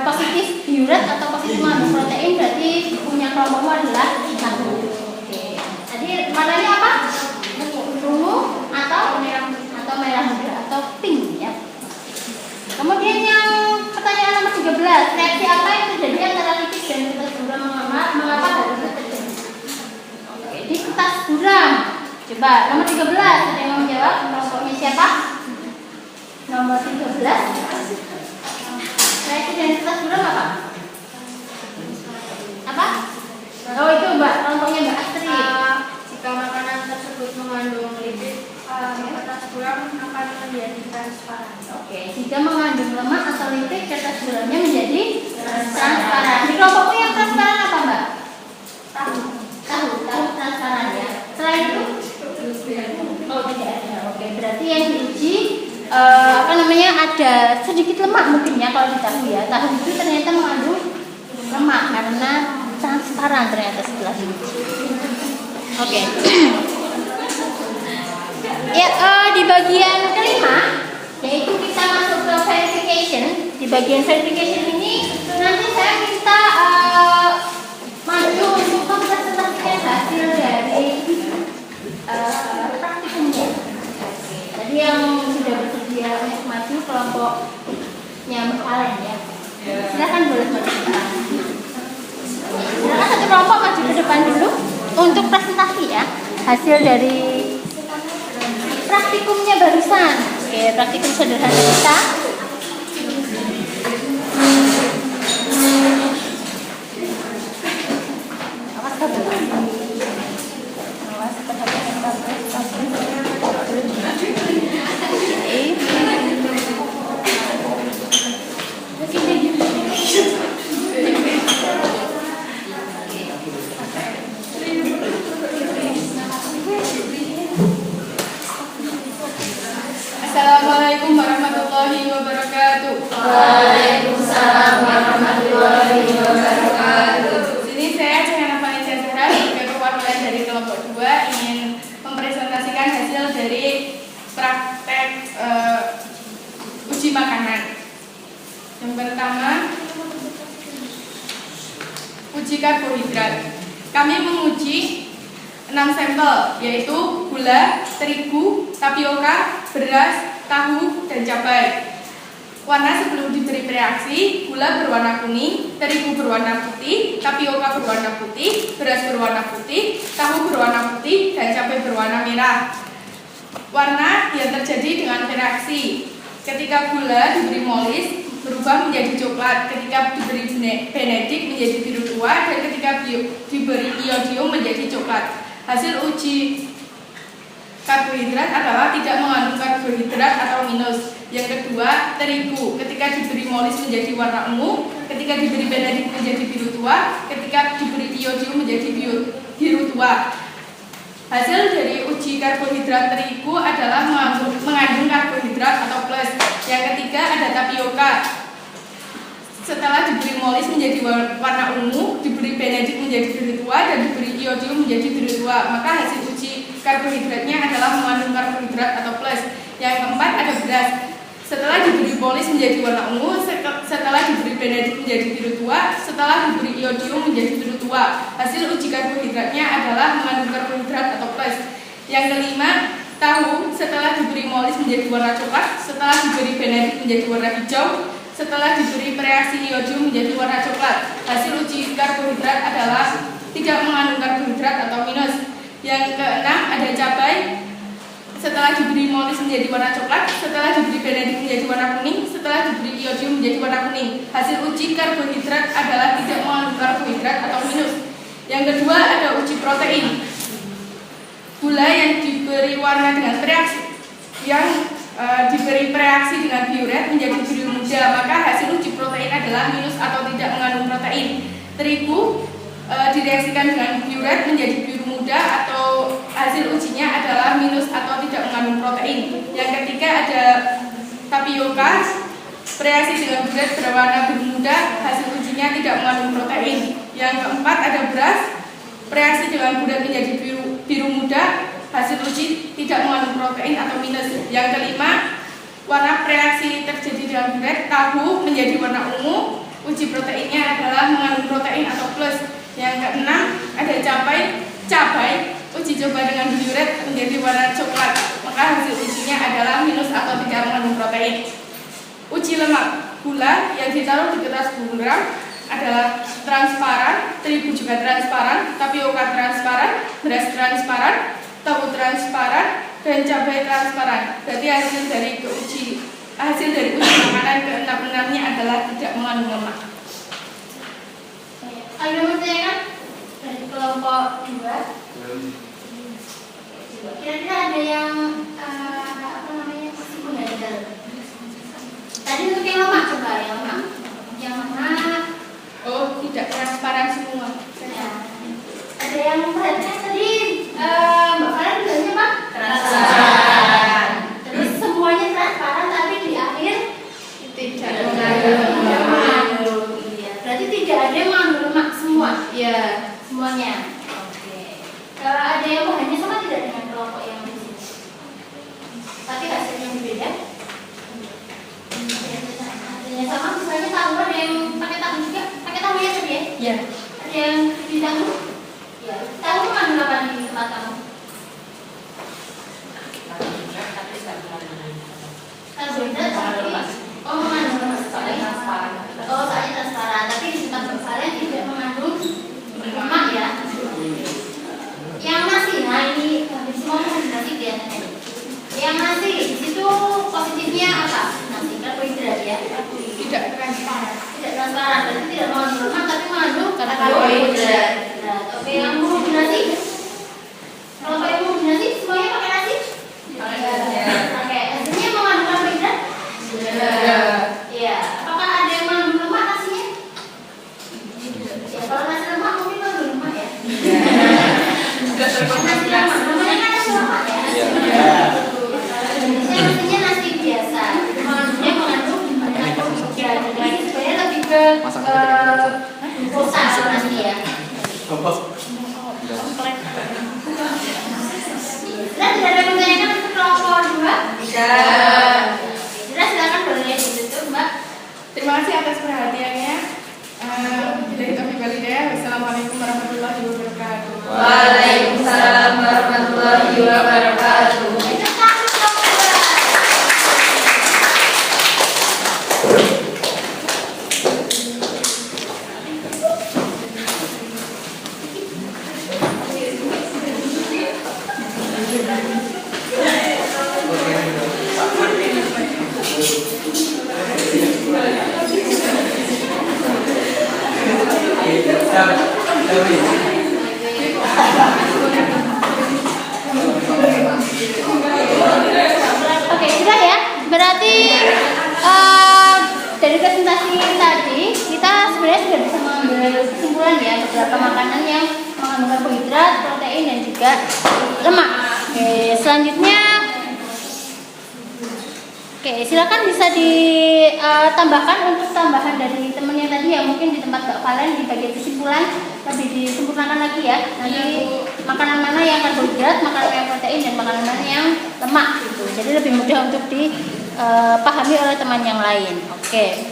positif biuret atau positif mengandung protein berarti punya kelompokmu adalah tahu. Oke. Jadi warnanya apa? Ungu atau merah muda atau pink ya. Kemudian yang pertanyaan nomor 13, reaksi apa yang terjadi antara lipid dan kertas buram mengapa hal itu terjadi? Oke, di kertas buram. Coba nomor 13 ada yang mau menjawab? Kelompoknya siapa? Nomor 13. Reaksi dengan kertas buram apa? Apa? Oh itu Mbak, kelompoknya Mbak Astrid. Jika makanan tersebut mengandung lipid, kertas buram akan menjadi transparan. Oke, jika mengandung lemak atau lipid, kertas buramnya menjadi transparan. Di kelompokmu yang transparan apa Mbak? Tahu transparan ya. Selain itu? Oh tidak ada. Oke, berarti yang diuji ada sedikit lemak mungkin ya kalau di tahu ya. Tahu itu ternyata mengandung lemak karena transparan ternyata setelah diuji. Oke. Ya, di bagian kelima yaitu kita masuk ke verification. Di bagian verification ini nanti saya minta maju untuk mempresentasikan hasil dari praktikumnya. Tadi yang sudah bersedia untuk maju kelompoknya kalian ya. Silakan boleh maju ke depan. Silakan satu kelompok maju ke depan dulu untuk presentasi ya hasil dari praktikumnya barusan. Oke, praktikum sederhana kita. Awas kabel. Awas perhatikan kabel. Assalamualaikum warahmatullahi wabarakatuh. Waalaikumsalam warahmatullahi wabarakatuh. Sini saya Cahana Panitia Zahra sebagai perwakilan dari kelompok 2 ingin mempresentasikan hasil dari praktek uji makanan. Yang pertama, uji karbohidrat. Kami menguji 6 sampel, yaitu gula, terigu, tapioka, beras, tahu, dan cabai. Warna sebelum diberi reaksi, gula berwarna kuning, terigu berwarna putih, tapioka berwarna putih, beras berwarna putih, tahu berwarna putih, dan cabai berwarna merah. Warna yang terjadi dengan reaksi. Ketika gula diberi molis, berubah menjadi coklat, ketika diberi benedik menjadi biru tua, dan ketika diberi iodium menjadi coklat. Hasil uji karbohidrat adalah tidak mengandung karbohidrat atau minus. Yang kedua, terigu. Ketika diberi molis menjadi warna ungu, ketika diberi benedik menjadi biru tua, ketika diberi iodium menjadi biru tua. Hasil dari uji karbohidrat terigu adalah mengandung karbohidrat atau plus. Yang ketiga ada tapioka. Setelah diberi molis menjadi warna ungu, diberi benedik menjadi biru tua, dan diberi iodium menjadi biru tua, maka hasil uji karbohidratnya adalah mengandung karbohidrat atau plus. Yang keempat ada beras. Setelah diberi molis menjadi warna ungu, setelah diberi benedik menjadi biru tua, setelah diberi iodium menjadi biru tua, hasil uji karbohidratnya adalah mengandung karbohidrat atau plus. Yang kelima, tahu. Setelah diberi molis menjadi warna coklat, setelah diberi benedik menjadi warna hijau, setelah diberi reaksi iodium menjadi warna coklat, hasil uji karbohidrat adalah tidak mengandung karbohidrat atau minus. Yang keenam ada cabai. Setelah diberi molis menjadi warna coklat, setelah diberi benedik menjadi warna kuning, setelah diberi iodium menjadi warna kuning, hasil uji karbohidrat adalah tidak mengandung karbohidrat atau minus. Yang kedua ada uji protein. Gula yang diberi warna dengan reaksi diberi reaksi dengan biuret menjadi biru muda, maka hasil uji protein adalah minus atau tidak mengandung protein. Terigu direaksikan dengan biuret menjadi biru muda atau hasil ujinya adalah minus atau tidak mengandung protein. Yang ketiga ada tapioka, bereaksi dengan biuret berwarna biru muda, hasil ujinya tidak mengandung protein. Yang keempat ada beras, bereaksi dengan biuret menjadi biru muda, hasil uji tidak mengandung protein atau minus. Yang kelima, warna reaksi terjadi dengan biuret, tahu menjadi warna ungu, uji proteinnya adalah mengandung protein atau plus. Yang keenam ada cabai, uji coba dengan biuret menjadi warna coklat, maka hasil ujinya adalah minus atau tidak mengandung protein. Uji lemak, gula yang ditaruh di kertas buram adalah transparan, terigu juga transparan, tapioka transparan, beras transparan, tahu transparan, dan cabai transparan. Berarti hasil dari uji makanan keenam-enamnya adalah tidak mengandung lemak. Ada pertanyaan dari kelompok 2? Kira-kira ada yang masih punya di dalam. Tadi untuk yang lemak, coba yang lemak. Oh, tidak transparan semua. Ya. Ada yang perhatian tadi Mbak Farah bilangnya apa? Transparan. Terus semuanya transparan tapi di akhir Tidak mengandung lemak. berarti tidak ada yang mengandung lemak semua. Iya. Semuanya. Oke. Ada yang bahannya sama tidak dengan kelompok yang di sini? Tapi hasilnya berbeda. Hasilnya sama, misalnya tahu ada yang pakai tahu juga, pakai tahu ya tadi ya? Iya. Ada yang di tahu? Ya. Tahu mengandung apa di tempat kamu? Karbohidrat tapi mengandung lemak. Soalnya transparan, tapi di tempat bervarian tidak mengandung lemak ya. Yang nasi, nah ini semua nasi biasanya. Yang nasi di situ positifnya apa? Nasi karbohidrat ya. Tidak transparan. Tidak transparan, berarti tidak mengandung lemak tapi mengandung karbohidrat. Oke, yang mau nasi? Kalau yang mau nasi semuanya pakai nasi? Pakai. Hasilnya mengandung karbohidrat? Iya. Apakah ada yang mengandung lemak nasinya? Ya, kalau nasi lemak mungkin mengandung lemak ya. Nasi lemak, namanya kan nasi lemak ya. Nasinya nasi biasa. Mengandungnya mengandung karbohidrat. Jadi sebenarnya lebih ke glukosa nasi ya. Sudah tidak ada pertanyaan untuk kelompok 2? Tidak. Sudah, silakan boleh ditutup, Mbak. Terima kasih atas perhatiannya. Dari Taufik Walidaya. Wassalamualaikum warahmatullahi wabarakatuh. Waalaikumsalam warahmatullahi wabarakatuh. Oke, sudah ya. Berarti dari presentasi tadi kita sebenarnya sudah bisa mengambil kesimpulan ya beberapa makanan yang mengandung karbohidrat, protein dan juga lemak. Oke, selanjutnya. Oke, silakan bisa ditambahkan untuk tambahan dari temennya tadi ya, mungkin di tempat kalian di bagian kesimpulan lebih disempurnakan lagi ya. Nanti makanan mana yang karbohidrat, makanan yang protein, dan makanan mana yang lemak gitu. Jadi lebih mudah untuk dipahami oleh teman yang lain. Oke.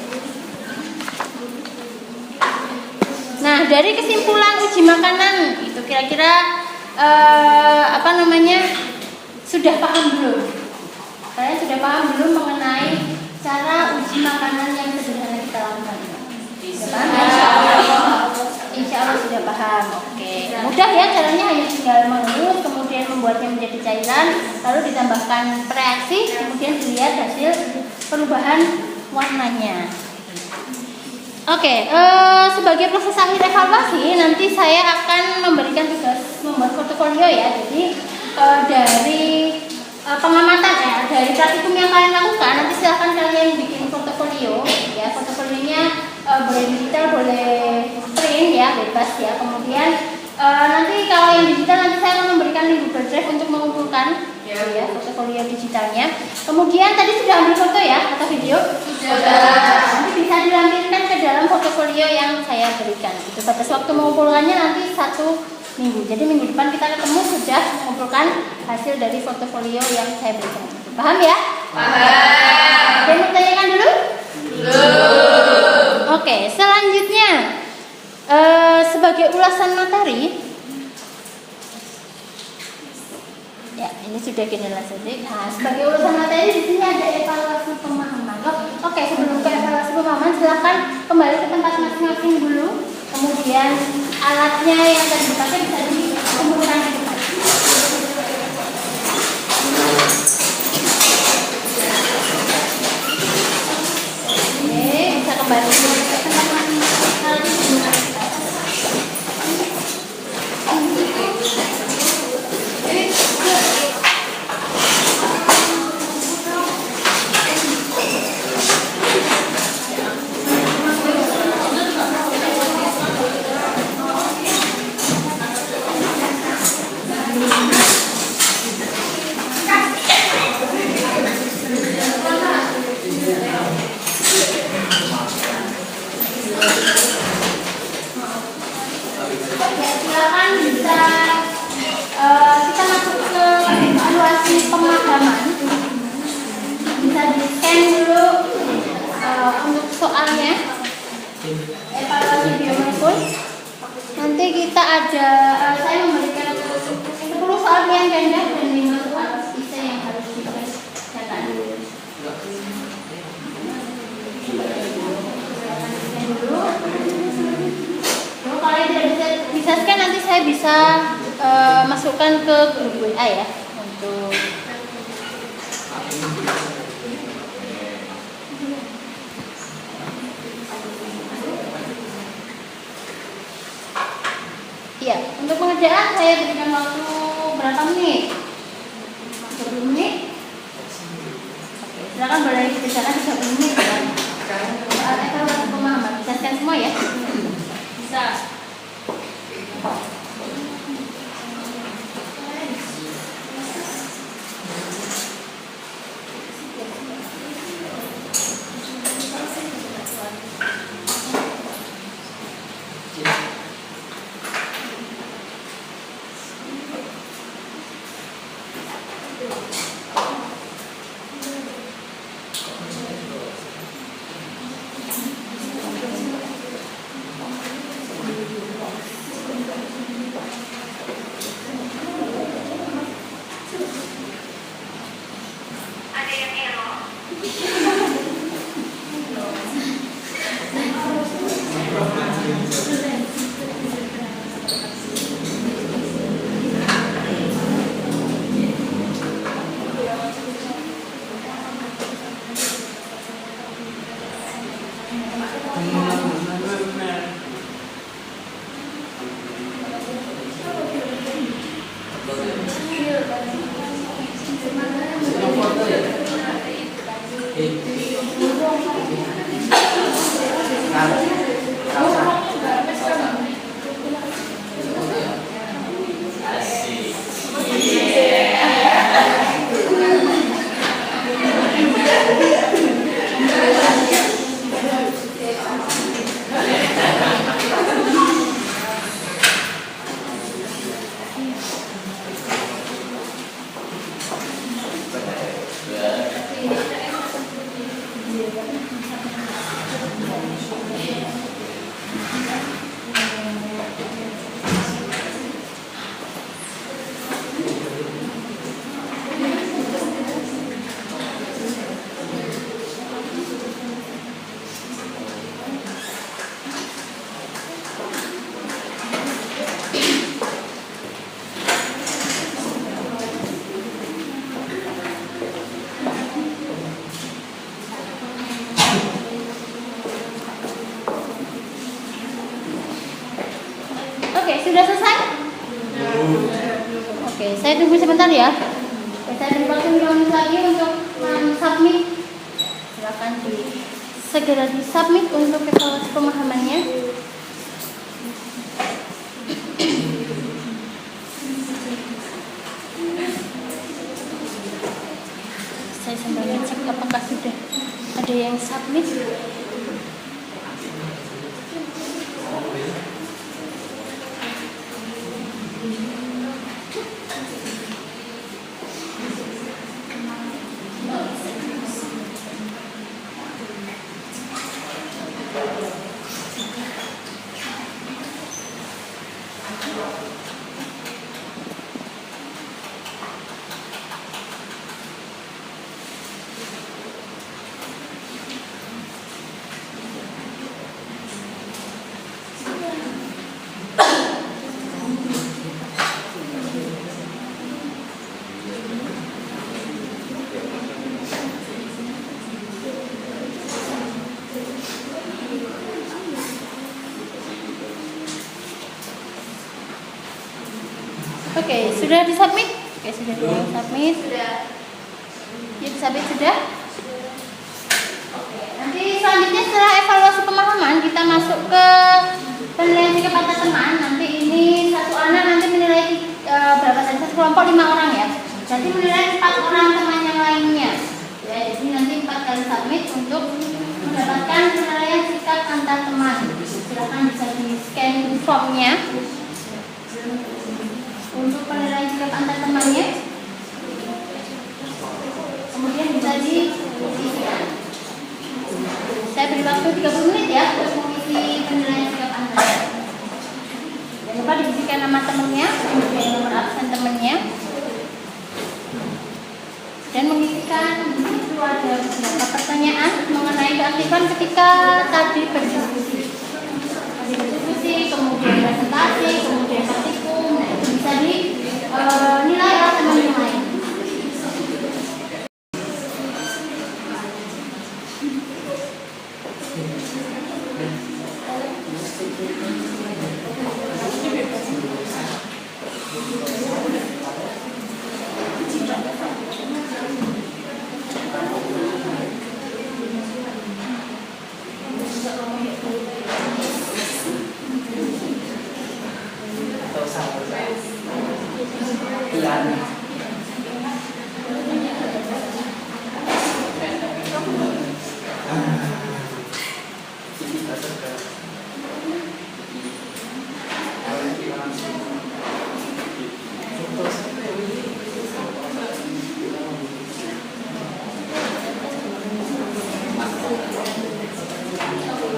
Nah, dari kesimpulan uji makanan itu kira-kira sudah paham belum? Kalian sudah paham belum mengenai cara uji makanan yang sederhana kita lakukan? Insya Allah sudah paham. Oke, mudah ya caranya, hanya tinggal mengelus, kemudian membuatnya menjadi cairan, lalu ditambahkan reaksi, kemudian dilihat hasil perubahan warnanya. Oke, sebagai proses akhir evaluasi, nanti saya akan memberikan tugas membuat portofolio ya. Jadi dari pengamatan ya, dari praktikum yang kalian lakukan, nanti silahkan kalian bikin portofolio ya. Portofolionya boleh digital, boleh print ya, bebas ya. Kemudian nanti kalau yang digital, nanti saya akan memberikan link Google Drive untuk mengumpulkan ya portofolio digitalnya. Kemudian tadi sudah ambil foto ya atau video? Sudah. Nanti bisa dilampirkan ke dalam portofolio yang saya berikan. Itu batas waktu mengumpulkannya nanti 1 minggu. Jadi minggu depan kita ketemu sudah mengumpulkan hasil dari portofolio yang saya berikan. Paham ya? Paham. Ada yang mau tanyakan dulu? Belum. Oke, selanjutnya sebagai ulasan materi. Ya, ini sudah generasi. Nah, sebagai ulasan materi di sini ada evaluasi pemahaman. Oke, sebelum ke evaluasi pemahaman, silakan kembali ke tempat masing-masing dulu. Kemudian alatnya yang tadi dipakai bisa dikumpulkan di depan. Oke, bisa kembali ke tempat masing-masing. Silakan bisa kita masuk ke evaluasi pemahaman. Bisa di scan dulu untuk soalnya, evaluasi biomolekul. Nanti kita ada saya memberikan 10 soal yang ganda dan 5 soal sisa yang harus dikerjakan dulu. Kalau tidak bisa scan, nanti saya bisa masukkan ke grup WA ya untuk iya, untuk pengerjaan saya berikan waktu berapa menit? 30 menit. Oke, silakan boleh dikerjakan 30 menit ya. Soal evaluasi pemahaman, bisa scan semua ya? Bisa. Asik. sudah selesai? Oke, saya tunggu sebentar ya. Oke, saya beri waktu 5 menit lagi untuk submit. Silakan segera di submit untuk evaluasi pemahamannya. Saya sambil ngecek apakah sudah ada yang submit. Oke, sudah disubmit? Oke, sudah disubmit. Sudah. Ya, disubmit sudah. Oke, nanti selanjutnya setelah evaluasi pemahaman kita masuk ke penilaian sikap antar teman. Nanti ini satu anak nanti menilai berapa tadi? Satu kelompok 5 orang ya. Jadi menilai 4 orang teman yang lainnya. Ya, jadi nanti 4 kali submit untuk mendapatkan penilaian sikap antar teman. Silakan bisa di scan formnya untuk penilaian sikap antar temannya, kemudian bisa diisikan. Saya beri waktu 30 menit ya untuk mengisi penilaian sikap antar. Jangan lupa diisikan nama temannya, kemudian nomor absen temannya, dan mengisikan di situ ada beberapa pertanyaan mengenai keaktifan ketika tadi berdiskusi. Kemudian presentasi, kemudian praktikum, nah itu bisa dinilai oleh teman yang lain.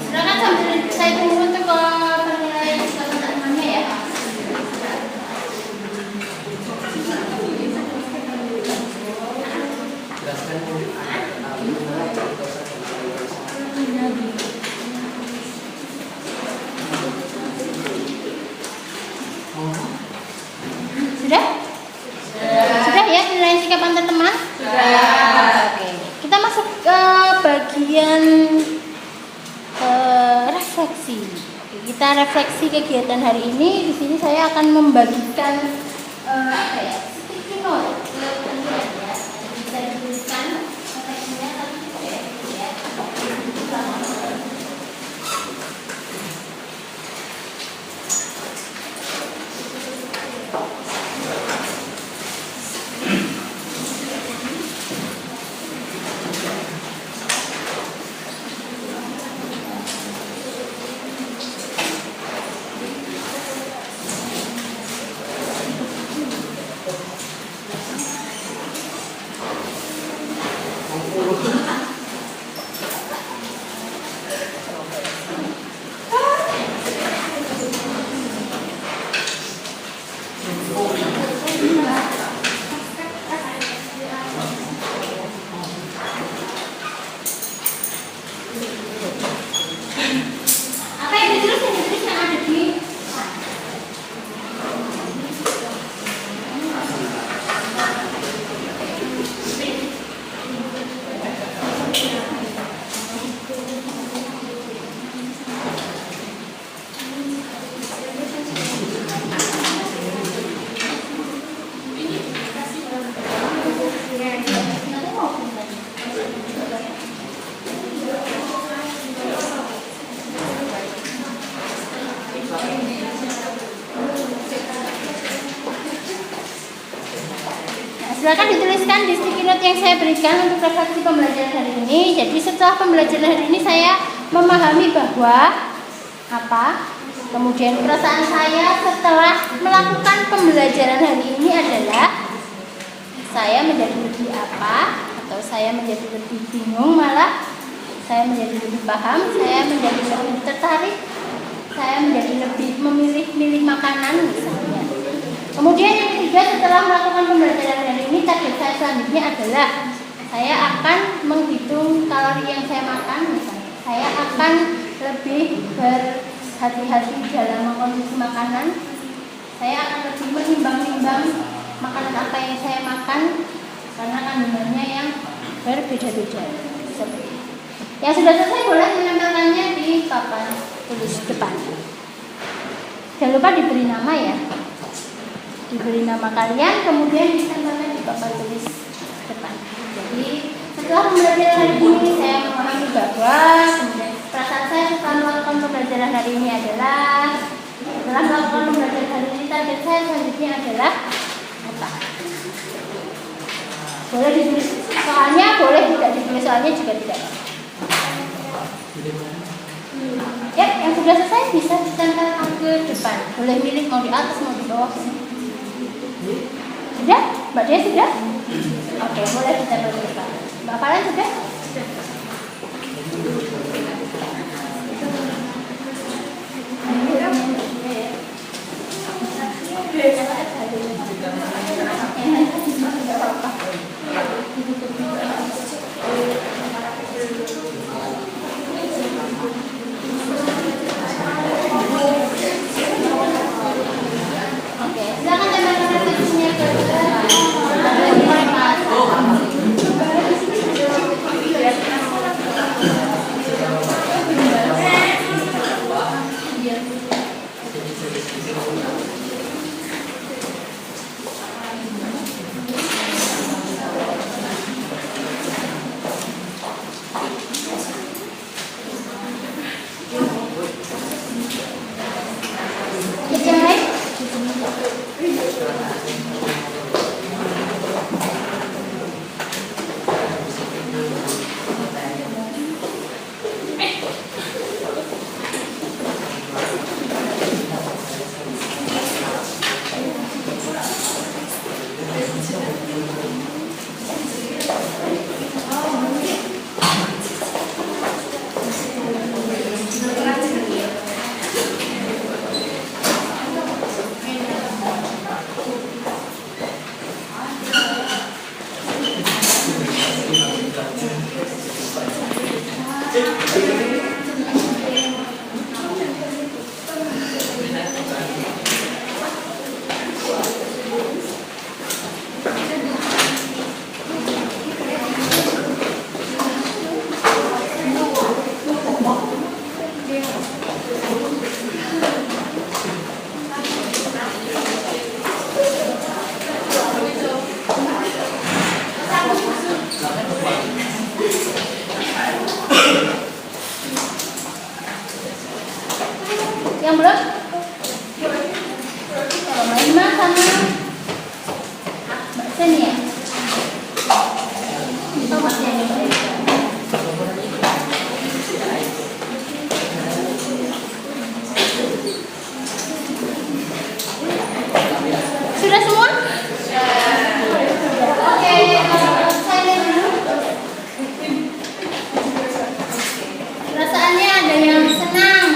Silakan sambil saya tunggu untuk penilaian sikap antar temannya ya. Sudah? Sudah ya penilaian sikap antar teman? Sudah. Oke. Kita masuk ke bagian refleksi. Oke, kita refleksi kegiatan hari ini. Di sini saya akan membagikan sticky note ke kalian ya. Bisa dituliskan refleksinya satu ya. Apa yang ditulis yang ada di silakan dituliskan di sticky note yang saya berikan untuk refleksi pembelajaran hari ini. Jadi setelah pembelajaran hari ini saya memahami bahwa apa? Kemudian perasaan saya setelah melakukan pembelajaran hari ini adalah saya menjadi lebih apa? Atau saya menjadi lebih bingung, malah saya menjadi lebih paham, saya menjadi lebih tertarik, saya menjadi lebih memilih makanan misalnya. Kemudian yang ketiga, setelah melakukan pembelajaran hari ini, target saya selanjutnya adalah saya akan menghitung kalori yang saya makan misalnya. Saya akan lebih berhati-hati dalam mengkonsumsi makanan. Saya akan lebih menimbang-nimbang makanan apa yang saya makan karena kandungannya yang berbeda-beda. Seperti itu. Yang sudah selesai boleh menempelkannya di papan tulis depan. Jangan lupa diberi nama ya. Diberi nama kalian, kemudian ditempelkan di papan tulis depan. Jadi setelah pembelajaran hari ini saya memahami bahwa kemudian perasaan saya setelah melakukan pembelajaran hari ini adalah setelah melakukan pembelajaran hari ini target saya selanjutnya adalah apa? Boleh ditulis soalnya, boleh tidak ditulis soalnya juga tidak. Ya, yang sudah selesai bisa ditempelkan ke depan. Boleh milih mau di atas mau di bawah. Sudah? Mbak Dia sudah? Oke, boleh ditempel ke depan. Mbak Valen sudah? Oke, silakan tempelkan refleksinya ke depan. Yang lain? Yang belum? Kalau Mbak Ima sama Mbak Seni ya? Oh, Mbak Seni. Sudah semua? Oke, saya lihat dulu. Perasaannya ada yang senang,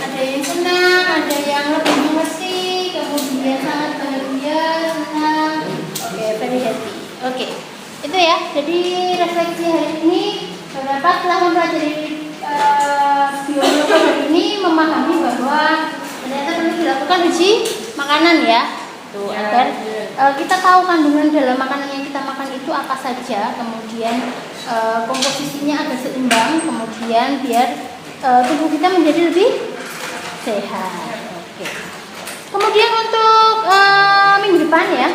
ada yang senang, ada yang lebih mengerti, kemudian sangat bahagia, senang. Oke, very happy. Oke, itu ya. Jadi refleksi hari ini beberapa setelah mempelajari biologi hari ini memahami bahwa ternyata perlu dilakukan uji makanan ya. Tuh, agar kita tahu kandungan dalam makanan yang kita makan itu apa saja, kemudian komposisinya agak seimbang, kemudian biar tubuh kita menjadi lebih sehat. Oke. Kemudian untuk minggu depan ya,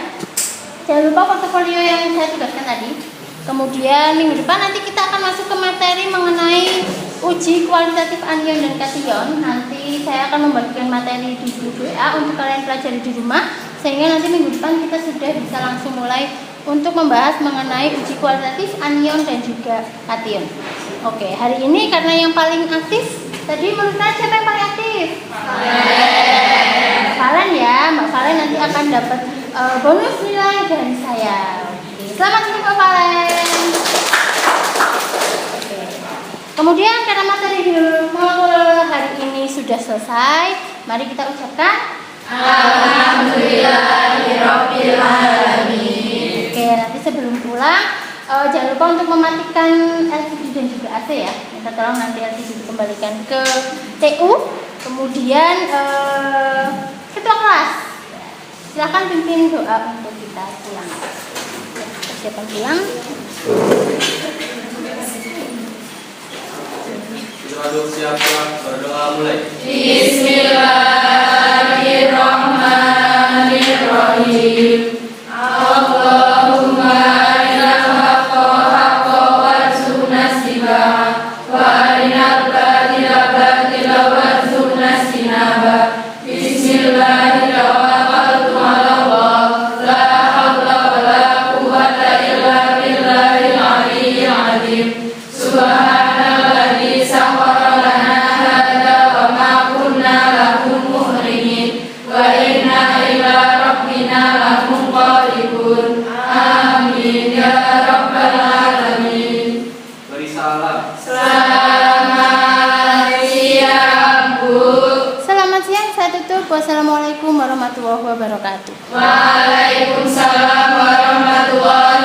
jangan lupa portofolio yang saya tugaskan tadi. Kemudian minggu depan nanti kita akan masuk ke materi mengenai uji kualitatif anion dan kation. Nanti saya akan membagikan materi di grup WA untuk kalian pelajari di rumah. sehingga nanti minggu depan kita sudah bisa langsung mulai untuk membahas mengenai uji kualitatif anion dan juga kation. Oke, hari ini karena yang paling aktif tadi menurut kalian siapa yang paling aktif? Valen ya, Mbak Valen nanti akan dapat bonus nilai dari saya. Oke, selamat tinggal Mbak Valen. Oke. Kemudian karena materi molekul hari ini sudah selesai, mari kita ucapkan Alhamdulillahirabbil alamin. Oke, nanti sebelum pulang jangan lupa untuk mematikan LCD dan juga AC ya. Minta tolong nanti LCD dikembalikan ke TU. Kemudian ketua kelas, silakan pimpin doa untuk kita pulang. Persiapan pulang. Kita aduk siap gerak berdoa mulai. Bismillahirrahmanirrahim. Allahumma arinal haqqa haqqan warzuqna ittiba'ah wa arinal batila batilan warzuqna ijtinabah. Bismillahirrahmanirrahim. La haula wala quwwata illa billahil aliyyil azim. Subhanalladzi sakhkhara lana hadza wa ma kunna lahu muqrinin wa inna ila rabbina lamunqalibun. Amin ya rabbal alamin. Beri salam. Selamat siang, Bu. Selamat siang, saya tutup. Wassalamualaikum warahmatullahi wabarakatuh. Waalaikumsalam warahmatullahi